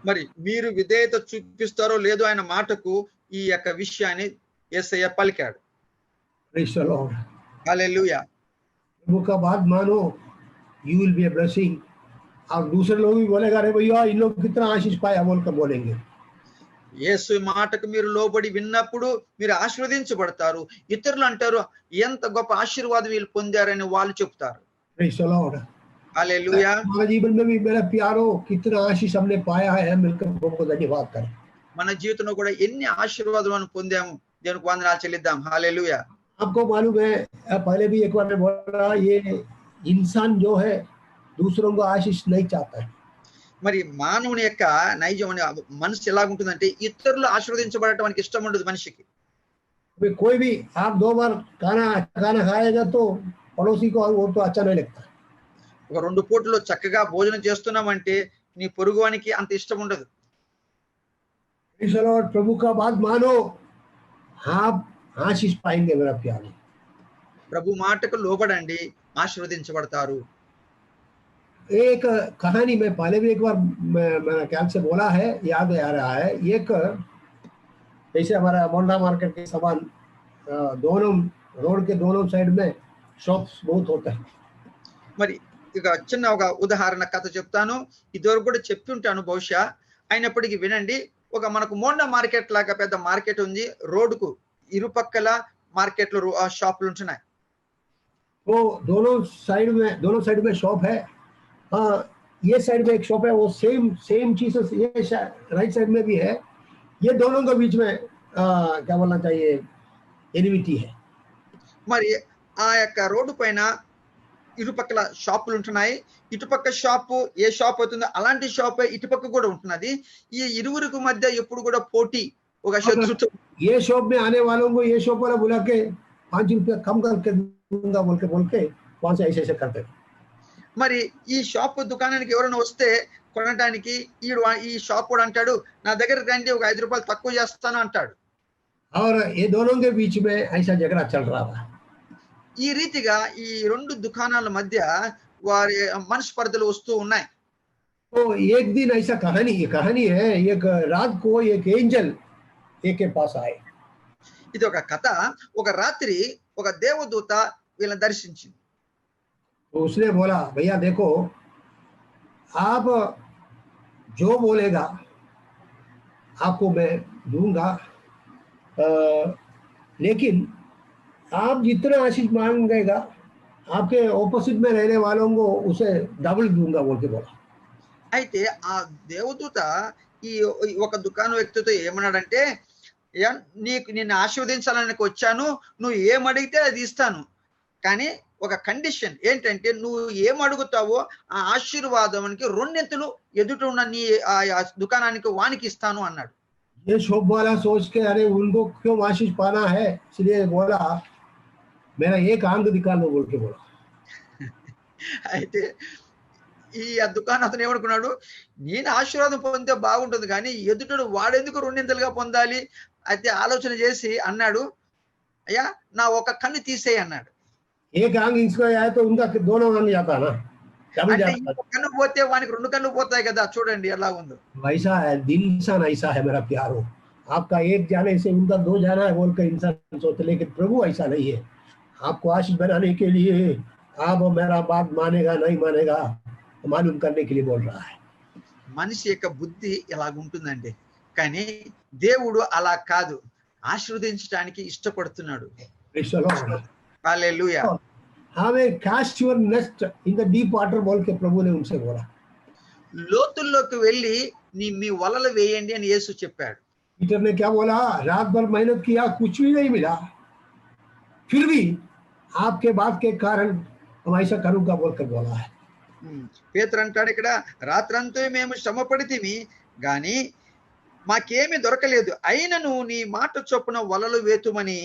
మరి మీరు విధేయత చూపిస్తారో లేదో ఆయన మాటకు ఈ యొక్క విషయాన్ని యేసయ్య పలికాడు. Praise the Lord. హల్లెలూయా। प्रभु का बात मानो, you will be a blessing. और दूसरे लोग भी बोलेगा अरे भैया इन लोग कितना आशीष पाया बोलकर बोलेंगे। యేసు మాటకు మీరు లోబడి విన్నప్పుడు మీరు ఆశీర్వదించబడతారు, ఇతరులు అంటారు ఎంత గొప్ప ఆశీర్వాదం వీళ్ళు పొందారని వాళ్ళు చెప్తారు. Praise the Lord. హల్లెలూయా। हमारे जीवन में भी मेरा प्यारो कितना आशीष हमने पाया है, मिलकर प्रभु को धन्यवाद करें। మన జీవితంలో కూడా ఎన్ని ఆశీర్వాదాలను పొందాము, దేవునికి వందనాలు చెల్లిద్దాం। హల్లెలూయా। आपको मालूम है पहले भी एक बार मैं बोला, ये इंसान जो है दूसरों को आशीष नहीं चाहता है। మరి మానవుని యొక్క నైజం మనసు ఎలాగుంటుందంటే ఇతరులు ఆశీర్వదించబడటం మనకి ఇష్టం ఉండదు మనిషికి. कोई भी आप 2 बार खाना खाएगा तो पड़ोसी को वो तो अच्छा नहीं लगता। ఒక 2 పూటలు చక్కగా భోజనం చేస్తున్నామంటే నీ పొరుగువానికి అంత ఇష్టం ఉండదు. Praise the Lord. प्रभु का बात मानो, आप आशीष पाएंगे मेरा प्यारे। ప్రభు మాటకు లోబడండి, ఆశీర్వదించబడతారు. एक कहानी में पहले भी एक बार मैंने ख्याल से बोला है, याद आ रहा है, एक जैसे हमारा मोंडा मार्केट के समान दोनों रोड के दोनों साइड में शॉप्स बहुत होता है। మరి ఇక చిన్న ఒక ఉదాహరణ కథ చెప్తాను, ఇదివరకు కూడా చెప్పి ఉంటాను బహుశా, అయినప్పటికీ వినండి. ఒక మనకు మోండా మార్కెట్ లాగా పెద్ద మార్కెట్ ఉంది, రోడ్డుకు ఇరుపక్కల మార్కెట్లు షాపులు ఉంటున్నాయి. तो दोनों साइड में शॉप है। ये साइड में एक शॉप है, वो सेम चीजें ये राइट साइड में भी है। ये दोनों के बीच में क्या बोलना चाहिए, एनिमिटी है। మరి ఆ యొక్క రోడ్డు పైన ఇరుపక్కల షాపులు ఉంటున్నాయి, ఇటుపక్క షాపు ఏ షాప్ అవుతుందో అలాంటి షాప్ ఇటుపక్క కూడా ఉంటున్నది. ఈ ఇరువురికి మధ్య ఎప్పుడు కూడా పోటీ, ఒక శత్రుత్వం. ये शॉप में आने वालों को ये शॉप वाला बुला के 5 रुपया कम करके दूंगा बोल के वहां से ऐसे करते। మరి ఈ షాప్ దుకాణానికి ఎవరైనా వస్తే కొనడానికి ఈ షాప్ కూడా అంటాడు నా దగ్గరికి రండి ఒక 5 రూపాయలు తక్కువ చేస్తాను అంటాడు. और ये दोनों के बीच में ऐसा झगड़ा चल रहा था। ఈ రీతిగా ఈ 2 దుకాణాల మధ్య వారి మనస్పర్ధలు వస్తూ ఉన్నాయి. तो एक दिन ऐसा कहानी है, एक रात को एक एंजल एक के पास आए। ఇది ఒక కథ. ఒక రాత్రి ఒక దేవదూత వీళ్ళని దర్శించింది. तो उसने बोला भैया देखो, आप जो बोलेगा आपको मैं दूंगा, लेकिन आप जितना आशीष मांगेगा आपके ऑपोजिट में रहने वालों को उसे डबल दूंगा बोल के बोला। అయితే ఆ దేవదూత ఈ ఈ ఒక దుకాణ వ్యక్తితో ఏమన్నాడంటే, "యా, నిన్ను ఆశీర్వదించాలని వచ్చాను, నువ్వు ఏం అడిగితే అది ఇస్తాను, కానీ ఒక కండిషన్ ఏంటంటే నువ్వు ఏం అడుగుతావో ఆ ఆశీర్వాదానికి రెండింతలు ఎదుట ఉన్న నీ ఆ దుకాణానికి వానికి ఇస్తాను" అన్నాడు. ये शॉप वाला सोच के अरे उनको क्यों आशीष पाना है, इसलिए बोला मेरा एक आंग दिखा लो बोल के बोला। అయితే ఈ ఆ దుకాణం అతను ఏమనుకున్నాడు, నేను ఆశీర్వాదం పొందితే బాగుంటుంది కానీ ఎదుటడు వాడెందుకు రెండింతలుగా పొందాలి. అయితే ఆలోచన చేసి అన్నాడు, అయ్యా నా ఒక కన్ను తీసేయి అన్నాడు. एक आंग इसको आया तो उनका दोनों आंग जाता ना, डबल అంటే जाता। ఇంకో కన్ను పోతే వానికి రెండు కన్ను పోతాయి కదా, చూడండి ఎలా ఉందో. वैसा है दिल, इंसान ऐसा है मेरा प्यारो, आपका एक जाने से उनका दो जाना है बोल कर इंसान सोचते, लेकिन प्रभु ऐसा नहीं है। आपको आशीष बनाने के लिए आप मेरा बात मानेगा नहीं मानेगा मालूम करने के लिए बोल रहा है। మనిషి యొక్క బుద్ధి ఎలాగుంటుందండి, కానీ దేవుడు అలా కాదు, ఆశీర్వదించడానికి ఇష్టపడుతున్నాడు. Praise the Lord. హల్లెలూయా. हमें cast your net in the deep water बोल के प्रभु ने उनसे बोला। లోతుల్లోకి వెళ్ళి మీ వలలు వేయండి అని యేసు చెప్పాడు. पीटर ने क्या बोला, रात भर मेहनत किया कुछ भी नहीं मिला, फिर भी आपके बात के कारण हम ऐसा करूंगा बोल कर बोला है। పేతురు అంటాడు ఇక్కడ, రాత్రంతా మేము శ్రమ పడితిమి గాని మాకేమీ దొరకలేదు, అయినను నీ మాట చొప్పున వలలు వేతుమని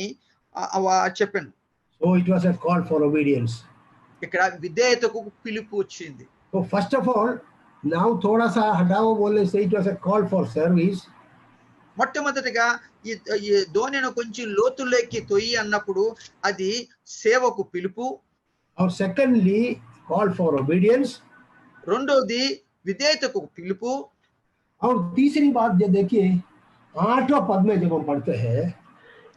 చెప్పాను. So it was a call for obedience. ఇక్కడ విధేయతకు పిలుపు వచ్చింది. So first of all, now थोड़ा सा हटाओ बोलने से it was a call for service. మొట్టమొదటిగా ఈ ధోనిను కొంచెం లోతుల్లోకి తొయ్యి అన్నప్పుడు అది సేవకు పిలుపు. और secondly call for obedience. రెండోది విధేయతకు పిలుపు. और तीसरी बात जो देखिए 8वां पद में जब हम पढ़ते हैं,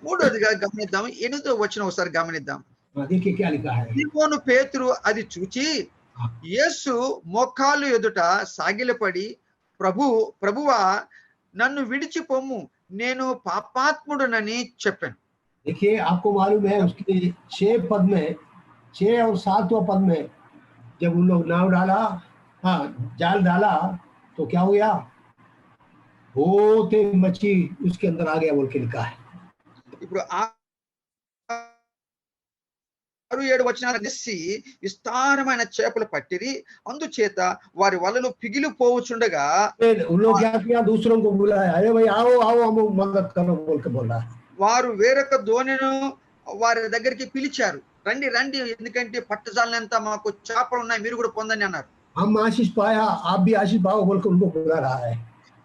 మూడోదిగా గమనిద్దాం, 8వ వచనం ఒకసారి గమనిద్దాం. देखिए क्या लिखा है। సీమోను పేతురు అది చూచి యేసు మోకాలు ఎదుట సాగిలపడి, ప్రభువా నన్ను విడిచిపోము, నేను పాపాత్ముడనని చెప్పాను. देखिए आपको मालूम है उसके 6 पद में, 6 और 7वां पद में जब उन लोग नाव डाला, हाँ जाल डाला, तो क्या हो गया, होते मच्छी उसके अंदर आ गया बोल के लिखा है। ఇప్పుడు 6-7 వచనాలు చేసి విస్తారమైన చేపలు పట్టిరి, అందుచేత వారి వలలు పిగిలిపోవచుండగా उन लोग क्या किया, दूसरों को बुलाया, अरे भाई आओ आओ हम मदद करो बोल के बोला। వారు వేరొక ధోనిను వారి దగ్గరికి పిలిచారు, రండి రండి, ఎందుకంటే పట్టజాలంతా మాకు చేపలు ఉన్నాయి, మీరు కూడా పొందండి అన్నారు. हम आशीष पाया आप भी आशीष पाओ बोल के उनको बुला रहा है।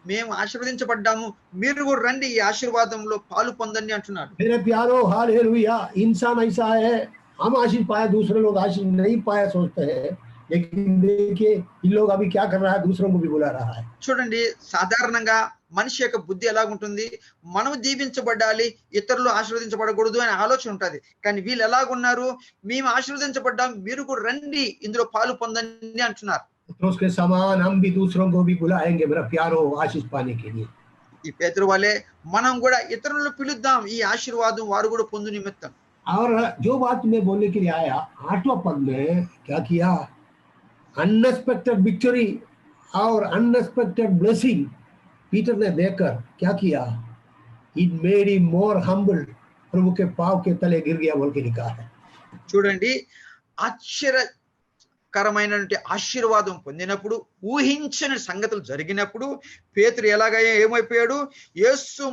మేము ఆశీర్వదించబడ్డాము, మీరు కూడా రండి ఈ ఆశీర్వాదంలో పాలు పొందండి అంటున్నారు. मेरे प्यारो हालेलुया, इंसान ऐसा है, हम आशीष पाया दूसरे लोग आशीष नहीं पाया सोचते हैं, लेकिन देखिए इन लोग अभी क्या कर रहा है, दूसरों को भी बुला रहा है। చూడండి, సాధారణంగా మనిషి యొక్క బుద్ధి ఎలాగుంటుంది, మనం దీవించబడాలి ఇతరులు ఆశీర్వదించబడకూడదు అనే ఆలోచన ఉంటుంది. కానీ వీళ్ళు ఎలాగున్నారు, మేము ఆశీర్వదించబడ్డాం, మీరు కూడా రండి ఇందులో పాలు పొందండి అంటున్నారు. तो उसके समान हम भी दूसरों को भी बुलाएंगे मेरा प्यारो आशीष पाने के लिए। ఈ పేతురు వలె మనం కూడా ఇతరులను పిలుద్దాం ఈ ఆశీర్వాదం వారు కూడా పొందు నిమిత్తం. और जो बात मैं बोलने के लिए आया, 8वां पद में क्या किया, अनएक्सपेक्टेड विक्ट्री और अनएक्सपेक्टेड ब्लेसिंग पीटर ने देखकर क्या किया, it made him more humble, प्रभु के पांव के तले गिर गया बोल के लिखा है। చూడండి, ఆశ్చర్యకరమైనటువంటి ఆశీర్వాదం పొందినప్పుడు, ఊహించని సంగతులు జరిగినప్పుడు పేతురు ఎలాగ ఏమైపోయాడు, యేసు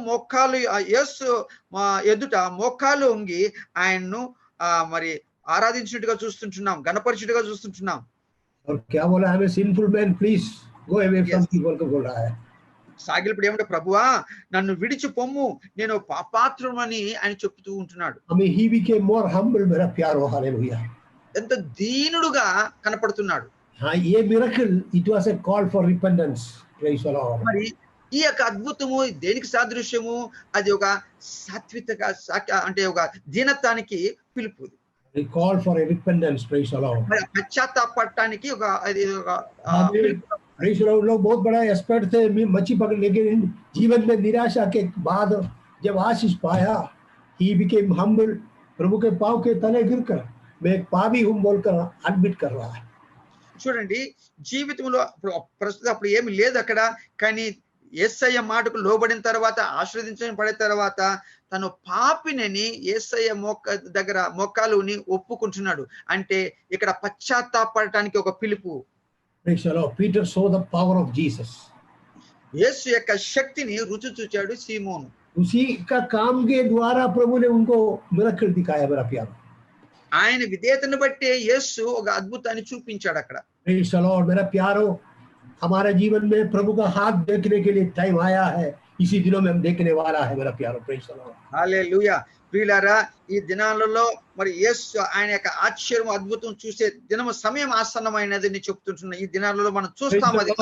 ఎదుట మోకాలు వంగి ఆయన్ను మరి ఆరాధించినట్టుగా చూస్తుంటున్నాం, గణపరిచినట్టుగా చూస్తుంటున్నాం. और क्या बोला, हमें sinful man please go away from me बोल के बोल रहा है। సాగిలప్పుడు ఏమంటే, ప్రభువా నన్ను విడిచి పొమ్ము, నేను పాపాత్రుడని ఆయన చెప్తూ ఉంటున్నాడు. हमें ही became more humble मेरा प्यारो हालेलुया। ఎంత దీనుడుగా కనపడుతున్నాడు. हाँ ये miracle it was a call for repentance, praise the Lord। మరి ఈ యొక్క అద్భుతము దేనికి సాదృశ్యము, అది ఒక సాత్విక అంటే ఒక దీనత్వానికి పిలుపు. A call for a repentance, praise the Lord। మరి పశ్చాత్తాపడటానికి ఒక అది ఒక praise the Lord। लोग बहुत बड़ा एक्सपर्ट थे मच्छी पकड़, लेकिन जीवन में निराशा के बाद जब आशीष पाया he became humble प्रभु के पांव के तले गिरकर मैं एक पापी हूं बोलकर एडमिट कर रहा है। చూడండి, జీవితంలో ప్రస్తుతం అప్పుడు ఏమి లేదు అక్కడ, కానీ యేసయ్య మాటకు లోబడిన తర్వాత, ఆశీర్వదించబడిన తర్వాత తను పాపినని యేసయ్య దగ్గర మోకాలుని ఒప్పుకుంటున్నాడు. అంటే ఇక్కడ పశ్చాత్తాపడటానికి ఒక పిలుపు. Praise the Lord. Peter saw the power of Jesus. యేసు యొక్క శక్తిని రుచి చూచాడు సీమోను. उसी का काम के द्वारा प्रभु ने उनको मिरेकल दिखाया मेरा प्यारा। ఆయన విధేయతను బట్టి యేసు ఒక అద్భుతాన్ని చూపించాడు అక్కడ. Praise the Lord. मेरा प्यारो, हमारे जीवन में प्रभु का हाथ देखने के लिए टाइम आया है, इसी दिनों में हम देखने वाला है मेरा प्यारो। Praise the Lord. హల్లెలూయా. ప్రియులారా, ఈ దినాలలో మరి యేసు ఆయన యొక్క ఆశ్చర్యం అద్భుతం చూసే దినము సమయం ఆసన్నమైనది అని చెప్తుంటున్నా. ఈ దినాలలో మనం చూస్తాం అది.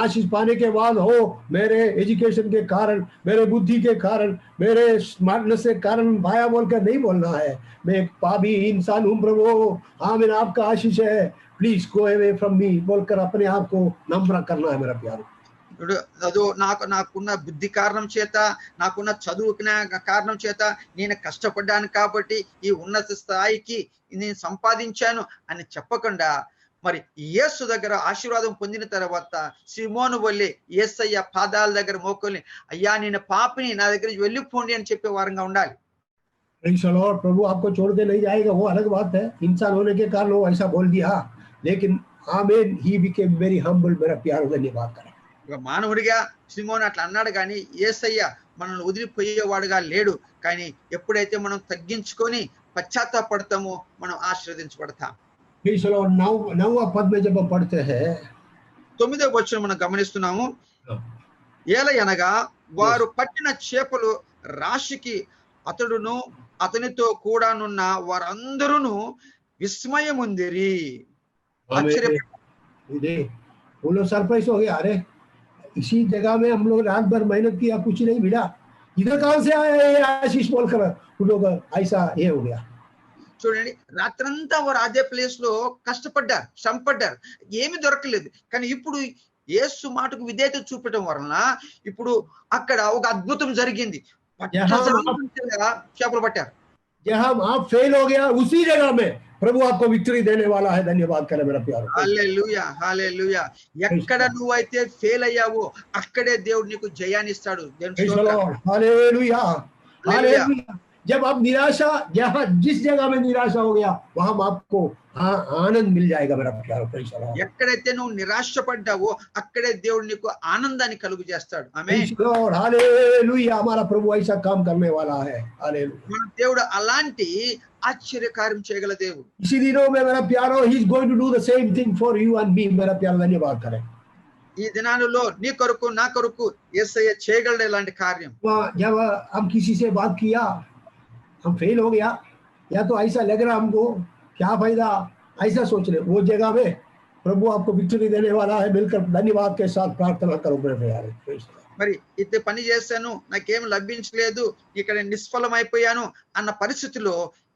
आशीष पाने के बाद हो, मेरे एजुकेशन के कारण, मेरे बुद्धि के कारण, मेरे स्मार्टनेस के कारण भाया बोलकर नहीं बोलना है। मैं एक पापी इंसान हूं प्रभु, हाँ मेरा आपका आशीष है, please go away from me बोलकर अपने आप को नम्र करना है मेरा प्यारो। నాకున్న బుద్ధి కారణం చేత, నాకున్న చదువుకున్న కారణం చేత నేను కష్టపడ్డాను కాబట్టి ఈ ఉన్నత స్థాయికి నేను సంపాదించాను అని చెప్పకుండా, మరి యేసు దగ్గర ఆశీర్వాదం పొందిన తర్వాత సిమోను వల్లే యేసయ్య పాదాల దగ్గర మోకొని, అయ్యా నేను పాపిని, నా దగ్గర వెళ్ళిపోండి అని చెప్పే వారంగా ఉండాలి. प्रभु आपको छोड़ के नहीं जाएगा, वो अलग बात है, इंसान होने के कारण वो ऐसा बोल दिया, लेकिन आमीन, ही बिकेम वेरी हम्बल मेरा प्यारो। धन्यवाद करें। మానవుడిగా సిమోను అట్లా అన్నాడు, కానీ యేసయ్య మనల్ని వదిలిపోయేవాడుగా లేడు. కానీ ఎప్పుడైతే మనం తగ్గించుకొని పశ్చాత్తాపడతామో మనం ఆశీర్వదించబడతాం. नौवां पद में जब हम पढ़ते हैं, 9వ వచనం మనం గమనిస్తున్నాము. ఏలయనగా వారు పట్టిన చేపలు రాశికి అతడును అతనితో కూడానున్న వారందరూ విస్మయముందిరి. सरप्राइज हो गया, अरे इसी जगह में हम लोग रात भर मेहनत किया, कुछ नहीं मिला, इधर कहां से आया ये आशीष बोलकर उन लोग ऐसा ये हो गया। చూడండి, రాత్రంతా వారు అదే ప్లేస్ లో కష్టపడ్డారు, శ్రమపడ్డారు, ఏమి దొరకలేదు. కానీ ఇప్పుడు యేసు మాటకు విధేయత చూపటం వలన ఇప్పుడు అక్కడ ఒక అద్భుతం జరిగింది. చేపలు పట్టారు. जहां आप फेल हो गया, उसी जगह में प्रभु आपको विक्ट्री देने वाला है। धन्यवाद करें मेरा प्यारो। హల్లెలూయా, హల్లెలూయా. ఎక్కడ నువ్వైతే ఫెయిల్ అయ్యావో అక్కడే దేవుడు నీకు జయాన్ని ఇస్తాడు. Hallelujah, hallelujah. जब आप निराशा, जहां जिस जगह में निराशा हो गया, वहां आपको आनंद मिल जाएगा मेरा प्यारो। ఎక్కడైతే నువ్వు నిరాశపడ్డావో అక్కడే దేవుడు నీకు ఆనందాన్ని కలుగు చేస్తాడు. ఆమేన్, हालेलुया। हमारा प्रभु ऐसा काम करने वाला है। हालेलुया। మన దేవుడు అలాంటి ఆశ్చర్యకార్యం చేయగల దేవుడు. इसी दिनों में मेरा प्यारो, he is going to do the same thing for you and me मेरा प्यारो। धन्यवाद करें। ఈ దినాలలో నీ కొరకు నా కొరకు యేసయ్య చేయగలడు ఇలాంటి కార్యం. जब हम किसी से बात किया, हम फेल हो गया, या तो ऐसा लग रहा हमको, क्या फायदा, ऐसा सोच रहे, वो जगह में प्रभु आपको विक्ट्री देने वाला है। मिलकर धन्यवाद के साथ प्रार्थना करो मेरे प्यारे। మరి ఇదే పని చేశాను, నాకేం లభించలేదు, ఇక్కడ నిష్ఫలం అయిపోయాను అన్న పరిస్థితిలో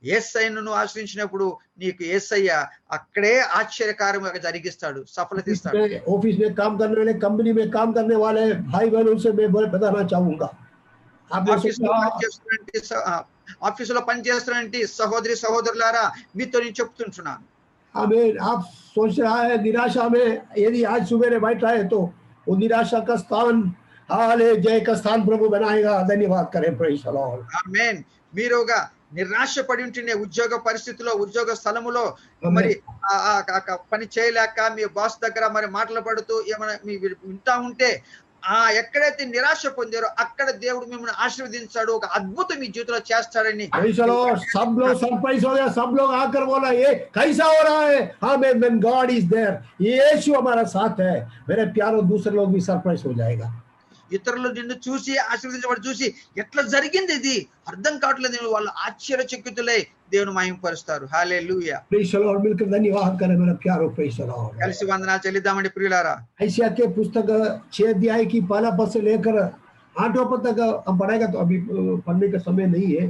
యేసయ్యను ఆశ్రయించినప్పుడు నీకు యేసయ్య అక్కడే ఆశ్చర్యకార్యంగా జరిగిస్తాడు, సఫలత ఇస్తాడు. ऑफिस में काम करने वाले, कंपनी में काम करने वाले भाई बहनों से मैं बताना चाहूंगा, ఆఫీసులో పనిచేస్తున్నటువంటి సహోదరి సహోదరులారా మీతో నేను చెప్తుంటున్నాను. आमीन। आप सोच रहा है निराशा में, यदि आज सुबह बैठा है तो वो निराशा का स्थान हाले जय का स्थान प्रभु बनाएगा। धन्यवाद करें। Praise the Lord. ఆమేన్। మీరుగా నిరాశ పడి ఉంటేనే ఉద్యోగ పరిస్థితిలో, ఉద్యోగ స్థలములో మరి పని చేయలేక మీ బాస్ దగ్గర మరి మాటలు పడుతూ ఏమైనా మీ వింటా ఉంటే, ఎక్కడైతే నిరాశ పొందారో అక్కడ దేవుడు మిమ్మల్ని ఆశీర్వదించాడు, ఒక అద్భుతం మీ జీవితంలో చేస్తాడని. सब लोग सरप्राइज हो गया, सब लोग आकर बोला ये कैसा हो रहा है। आमीन। when God is there, यीशु हमारा साथ है मेरे प्यारो, दूसरे लोग भी सरप्राइज हो जाएगा। ఇతరులు నిన్ను చూసి ఆశీర్వదించబడి చూసి ఎట్లా జరిగింది ఇది అర్థం కావట్లేదు, వాళ్ళు ఆశ్చర్యచకితులై దేవుని మహిమపరుస్తారు. హల్లెలూయా। Praise the Lord. मिलकर धन्यवाद करें मेरा प्यारो। Praise the Lord. కలిసి వందనాలు చెల్లిద్దామండి ప్రియులారా। एशिया के पुस्तक 6 अध्याय की पहला पद से लेकर 8वां पद तक हम पढ़ेगा, तो अभी पढ़ने का समय नहीं है।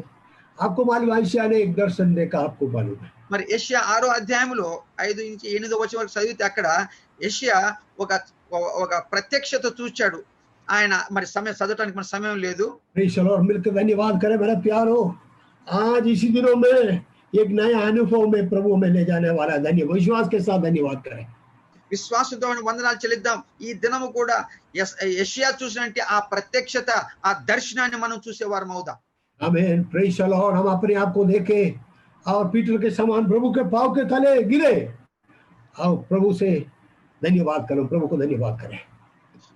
आपको मालूम है एशिया ने एक दर्शन देखा, आपको मालूम है। మరి యెషయా 6వ అధ్యాయంలో 5 నుంచి 8వ వచనం వరకు చదివితే అక్కడ యెషయా ఒక ప్రత్యక్షత చూచాడు. ఆయన మరి సమయం చదవడానికి మన సమయం లేదు. Praise the Lord. मिलकर धन्यवाद करें मेरा प्यारो। आज इसी दिनों में एक नया अनुभव में प्रभु में ले जाने वाला है। धन्यवाद, विश्वास के साथ धन्यवाद करें। విశ్వాసంతో మనం వందనాలు చెల్లిద్దాం. ఈ దినము కూడా యెషయా చూసినట్టు ఆ ప్రత్యక్షత, ఆ దర్శనాన్ని మనం చూసేవారం అవుదాం. आमीन, प्रेज द लॉर्ड। हम अपने आप को देखें और पीटर के समान प्रभु के पांव के तले गिरे और प्रभु से धन्यवाद करो, प्रभु को धन्यवाद करें।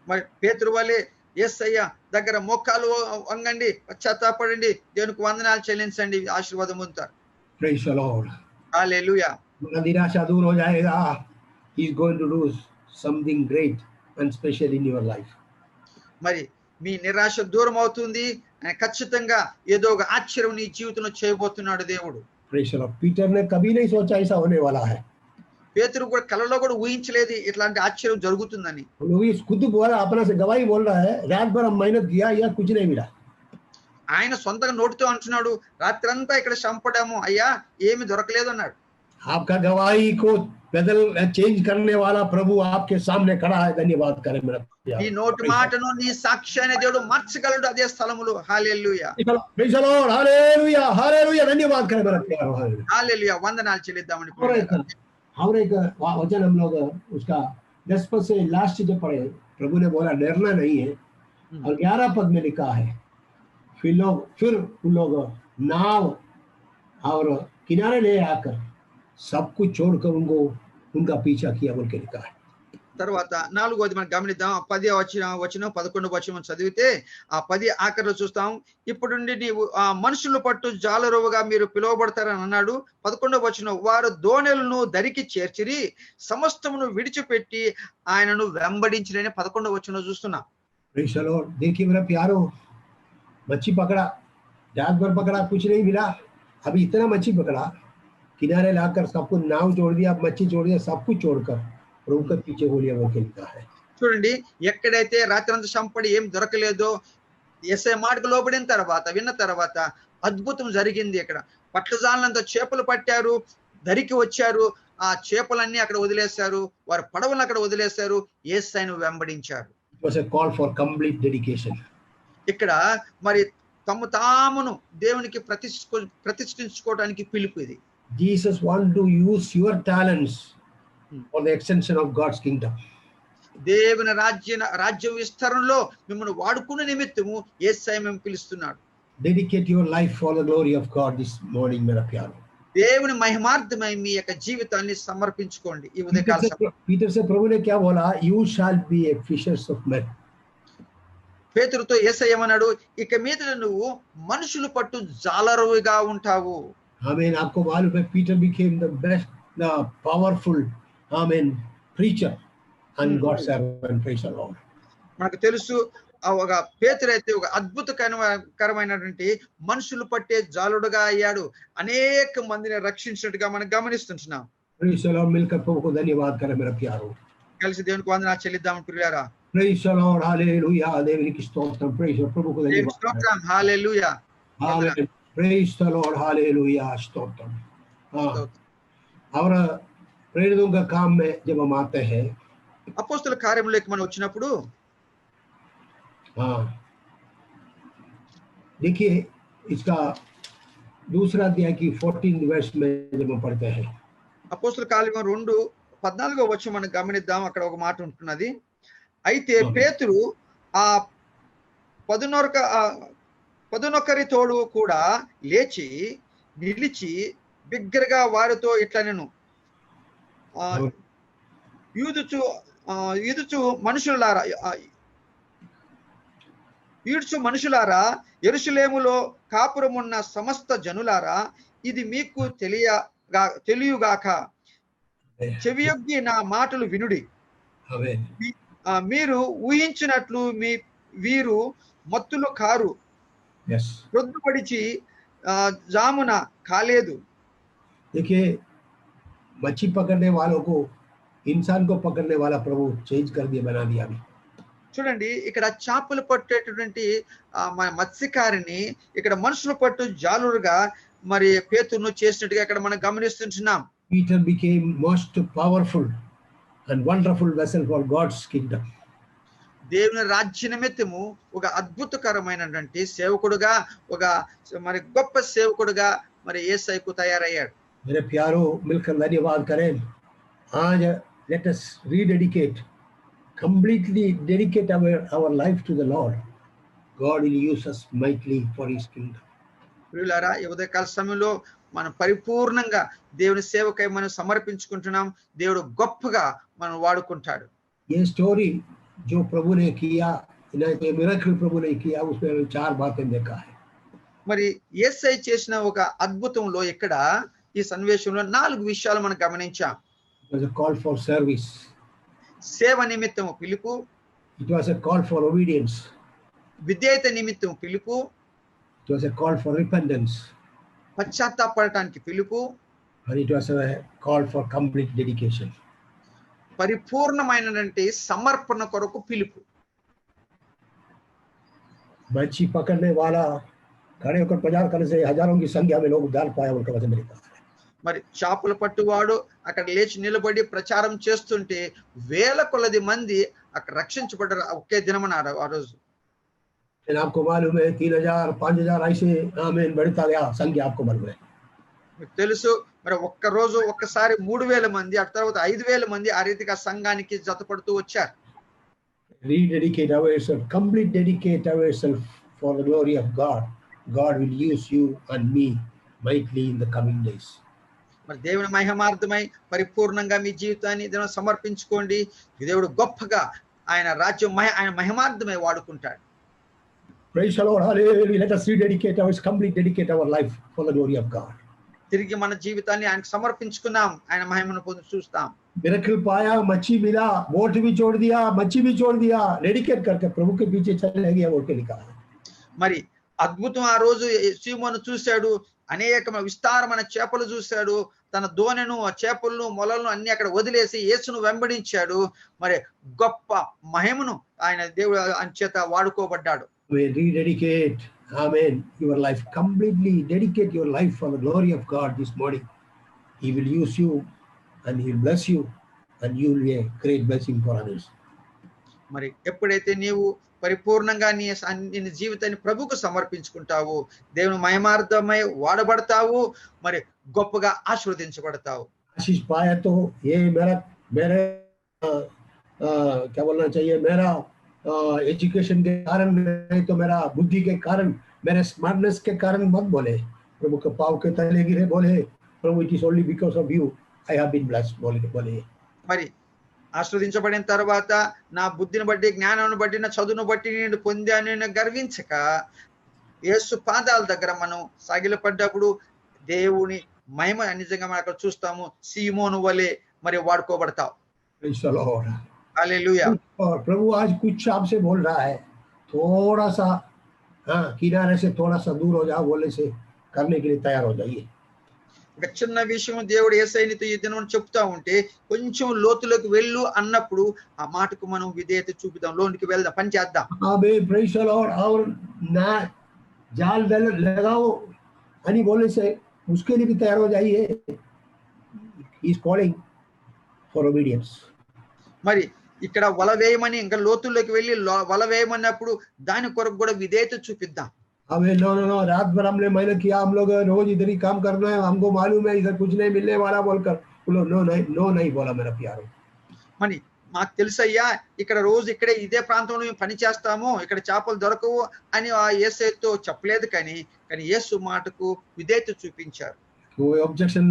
మరి పేతురు వలె యేసయ్య దగ్గర మోకాలు వంగండి, పశ్చాత్తాపడండి, దేవునికి వందనాలు చెల్లించండి, ఆశీర్వాదం పొందుతారు. Praise the Lord. హల్లెలూయా. निराशा दूर हो जाएगा। He is going to do something great and special in your life. మరి మీ నిరాశ దూరం అవుతుంది. ఆయన ఖచ్చితంగా ఏదో ఒక ఆశ్చర్యం నీ జీవితంలో చేయబోతున్నాడు దేవుడు. Praise the Lord. पीटर ने कभी नहीं सोचा ऐसा होने वाला है। పేతురు కూడా కలలో కూడా ఊహించలేదు ఇట్లాంటి ఆశ్చర్యం జరుగుతుందని. वो भी खुद बोला, अपना से गवाही बोल रहा है, रात भर हम मेहनत किया, यह कुछ नहीं मिला। ఆయన సొంతంగా నోటితో అంటున్నాడు, రాత్రంతా ఇక్కడ చంపడాము అయ్యా, ఏమి దొరకలేదు అన్నాడు. आपका गवाही को बदल चेंज करने वाला प्रभु आपके सामने खड़ा है। धन्यवाद करें मेरा प्यार। నీ నోటి మాటను నీ సాక్ష్యాన్ని దేవుడు మార్చగలడు అదే స్థలములో. Hallelujah. Praise the Lord. Hallelujah, hallelujah. धन्यवाद करें मेरा प्यार। हालेलुया। హల్లెలూయా. వందనాలు చెల్లిద్దామని. और एक वचन हम लोग उसका 10 पद से लास्ट जब पढ़े, प्रभु ने बोला डरना नहीं है, और 11 पद में लिखा है फिर उन लोग नाव और किनारे ले आकर सब कुछ छोड़कर उनको उनका पीछा किया बोल के लिखा है। తర్వాత 4వది మనం గమనిద్దాం. 10వ వచనం 11వ వచనం చదివితే ఆ 10 ఆఖరిలో చూస్తాం. ఇప్పుడు నుండి నీవు ఆ మనుషుల పట్టు జాలరువుగా మీరు పిలువబడతారని అన్నాడు. 11వ వచనం వారు దోణెలను దరికి చేర్చిరి, సమస్తమును విడిచిపెట్టి ఆయనను వెంబడించిరని 11వ వచనంలో చూస్తున్నాం. Praise the Lord. देखिए मेरा प्यारो, मच्छी पकड़ा, रात भर पकड़ा, कुछ नहीं मिला, अभी इतना मच्छी पकड़ा, किनारे लाकर सब कुछ नाव जोड़ दिया, मच्छी छोड़ दिया, सब कुछ छोड़कर प्रभु के पीछे हो लिया वो लिखा है। చూడండి, ఎక్కడైతే రాత్రంతా చంపడి ఏం దొరకలేదో యేసయ్య మాటకు లోబడిన తర్వాత విన్న తర్వాత అద్భుతం జరిగింది. ఇక్కడ పట్లజాలంత చేపలు పట్టారు, దరికి వచ్చారు, ఆ చేపలన్నీ అక్కడ వదిలేశారు, వారి పడవలను అక్కడ వదిలేశారు, యేసయ్యను వెంబడించారు. It was a call for complete dedication. ఇక్కడ మరి తమ తామును దేవునికి ప్రతిష్ఠించుకోవడానికి పిలుపు ఇది. Jesus want to use your talents for the extension of God's kingdom. దేవుని రాజ్య విస్తరణలో మిమ్మల్ని వాడుకునే నిమిత్తము యేసయ్య మిమ్మల్ని పిలుస్తున్నాడు. Dedicate your life for the glory of God this morning, मेरा प्यारो। దేవుని మహిమార్థమై మీ యొక్క జీవితాన్ని సమర్పించుకోండి ఈ ఉదయకాల సమయం. पीटर से प्रभु ने क्या बोला? You shall be a fishers of men. పేతురుతో యేసయ్య ఏమన్నాడు? ఇక మీద నువ్వు మనుషులు పట్టు జాలరువుగా ఉంటావు. आमीन। आपको मालूम है Peter became the best, the powerful, preacher and God's servant. Praise the Lord. మనకు తెలుసు ఒక పేతురు అయితే ఒక అద్భుతకరమైనటువంటి మనుషులు పట్టే జాలుడుగా అయ్యాడు, అనేక మందిని రక్షించినట్టుగా మనం గమనిస్తున్నాం. Praise the Lord। मिलकर प्रभु को धन्यवाद करें मेरा प्यारो। కలిసి దేవునికి వందనాలు చెల్లిద్దాం ప్రియులారా. Praise the Lord। हालेलुया। దేవునికి స్తోత్రం। Praise the प्रभु को धन्यवाद। స్తోత్రం. హల్లెలూయా. Praise the Lord। हालेलुया। స్తోత్రం। और प्रेरितों का काम में जब हम आते हैं, అపోస్తల కార్యములోకి మనం వచ్చినప్పుడు देखिए इसका दूसरा अध्याय की 14 वर्ष में जब हम पढ़ते हैं, అపోస్తల కార్యము 2:14వ వచనం మనం గమనిద్దాం. అక్కడ ఒక మాట ఉంటున్నది. అయితే పేతురు ఆ 11 తోడు కూడా లేచి నిలిచి బిగ్గరగా వారితో ఇట్లనెను, ఈదుచు మనుషులారా యెరూషలేములో కాపురమున్న సమస్త జనులారా, ఇది మీకు తెలియగాక, చెవియొగ్గి నా మాటలు వినుడి. మీరు ఊహించినట్లు వీరు మత్తులు కారు, రొద్దుపడిచి జామున కాలేదు. देखिए मच्छी पकड़ने वालों को इंसान को पकड़ने वाला प्रभु चेंज कर दिया, बना दिया। చూడండి, ఇక్కడ చేపలు పట్టేటటువంటి మత్స్యకారిని ఇక్కడ మనుషులు పట్టు జాలురుగా మరి పేతురును చేసినట్టుగా ఇక్కడ మనం గమనిస్తున్నాం. Peter became most powerful and wonderful vessel for God's kingdom. దేవుని రాజ్య నిమిత్తము ఒక అద్భుతకరమైనటువంటి సేవకుడుగా, ఒక మరి గొప్ప సేవకుడుగా మరి యేసయ్యకు తయారయ్యాడు. मेरे प्यारो मिलकर धन्यवाद करें. आज let us rededicate, completely dedicate our life to the Lord. God will use us mightily for His kingdom. ప్రియులారా, ఈ ఉదయకాల సమయంలో మనం పరిపూర్ణంగా దేవుని సేవకై మనం సమర్పించుకుంటున్నాం. దేవుడు గొప్పగా మనం వాడుకుంటాడు. ये स्टोरी जो प्रभु ने किया, मिरेकल प्रभु ने किया, उसमें हमें 4 बातें देखा है. మరి యేసయ్య చేసిన ఒక అద్భుతంలో ఇక్కడ ఈ సన్నివేశంలో 4 విషయాలు మనం గమనించాం. It was a call for service. సేవ నిమిత్తం పిలుపు, It was a call for obedience. విధేయత నిమిత్తం పిలుపు, It was a call for repentance. పశ్చాత్తాపడటానికి పిలుపు, And it was a call for complete dedication. పరిపూర్ణమైనటువంటి సమర్పణ కొరకు పిలుపు. मच्छी पकड़ने वाला खड़े होकर प्रचार करने से हजारों की संख्या में लोग उद्धार पाया, उनका वचन मिलता है. మరి చేపలు పట్టువాడు అక్కడ లేచి నిలబడి ప్రచారం చేస్తుంటే వేల కొలది మంది అక్కడ రక్షించబడ్డారు ఒకే దినమన్నారు ఆ రోజు. आपको मालूम है 3000 5000 ऐसे आमीन बढ़ता गया संख्या, आपको मालूम है. మీకు తెలుసు, మరి ఒక్క రోజు ఒక్కసారి 3000 మంది, ఆ తర్వాత 5000 మంది ఆ రీతిగా సంఘానికి జతపడుతూ వచ్చారు. Rededicate ourselves, complete dedicate ourselves for the glory of God. God will use you and me mightily in the coming days. మరి దేవుని మహిమార్థమై పరిపూర్ణంగా మీ జీవితాన్ని దేవుని సమర్పించుకోండి. దేవుడు గొప్పగా ఆయన రాజ్యం ఆయన మహిమార్థమై వాడుకుంటాడు. Praise the Lord, hallelujah. Let us rededicate ourselves, complete dedicate our life for the glory of God. తిరిగి మన జీవితాన్ని ఆయనకు సమర్పించుకుందాం, ఆయన మహిమను పొంది చూస్తాం. मिरेकल पाया, मच्छी मिला, बोट भी छोड़ दिया, मच्छी भी छोड़ दिया, डेडिकेट करके प्रभु के पीछे चले गया, बोट के लिखा है. మరి అద్భుతం ఆ రోజు సీమోను చూశాడు, అనేక విస్తారమైన చేపలు చూశాడు, తన దోణెను ఆ చేపలను మొలలను అన్ని అక్కడ వదిలేసి యేసును వెంబడించాడు. మరి గొప్ప మహిమను ఆయన దేవుడు చేత వాడుకోబడ్డాడు. We rededicate, amen, your life, completely dedicate your life for the glory of God this morning. He will use you and He will bless you and you will be a great blessing for others. మరి ఎప్పుడైతే నీవు పరిపూర్ణంగా నీ జీవితాన్ని ప్రభుకు సమర్పించుకుంటావు, దేవుని మహిమార్థమై వాడబడతావు, మరి గొప్పగా ఆశీర్వదించబడతావు. आशीष पाया तो ये मेरे क्या बोलना चाहिए, मेरा एजुकेशन के कारण नहीं तो मेरा बुद्धि के कारण, मेरे स्मार्टनेस के कारण मत बोले. प्रभु के पाव के तले गिरे बोले, प्रभु it is only because of you I have been blessed बोले. మరి ఆశీర్వదించబడిన తర్వాత నా బుద్ధిని బట్టి, జ్ఞానాన్ని బట్టి, నా చదువును బట్టి నేను పొందాను గర్వించక యేసు పాదాల దగ్గర మనం సాగిలపడ్డప్పుడు దేవుని మహిమ నిజంగా మనం అక్కడ చూస్తాము. సీమోను వలె మరి వాడుకోబడతావు. Praise the Lord. హల్లెలూయా. और प्रभु आज कुछ आपसे बोल रहा है, थोड़ा सा किनारे से थोड़ा सा दूर हो जाओ, बोले से करने के लिए तैयार हो जाइए. ఒక చిన్న విషయం దేవుడు యేసయ్యతో ఈ దినం చెప్తా ఉంటే కొంచెం లోతులోకి వెళ్ళు అన్నప్పుడు ఆ మాటకు మనం విధేయత చూపిద్దాం, లోనికి వెళ్దాం, పని చేద్దాం. आमीन. Praise the Lord. और ना जाल लगाओ अनि बोले से उसके लिए भी तैयार हो जाइए. He is calling for obedience. మరి ఇక్కడ వల వేయమని, ఇంకా లోతుల్లోకి వెళ్ళి వల వేయమన్నప్పుడు దాని కొరకు కూడా విధేయత చూపిద్దాం. अबे नो रात भर हमने मेहनत किया, हम लोग रोज इधर ही काम करना है, हमको मालूम है इधर कुछ नहीं मिलने वाला बोलकर बोलो नो नहीं बोला मेरा प्यारो. మరి మాకు తెలుసయ్యా, ఇక్కడ రోజు ఇక్కడే ఇదే ప్రాంతంలో మేము పని చేస్తాము, ఇక్కడ చేపలు దొరకవు అని ఆ యేసుతో చెప్పలేదు, కానీ యేసు మాటకు విధేయత చూపించారు. कोई ऑब्जेक्शन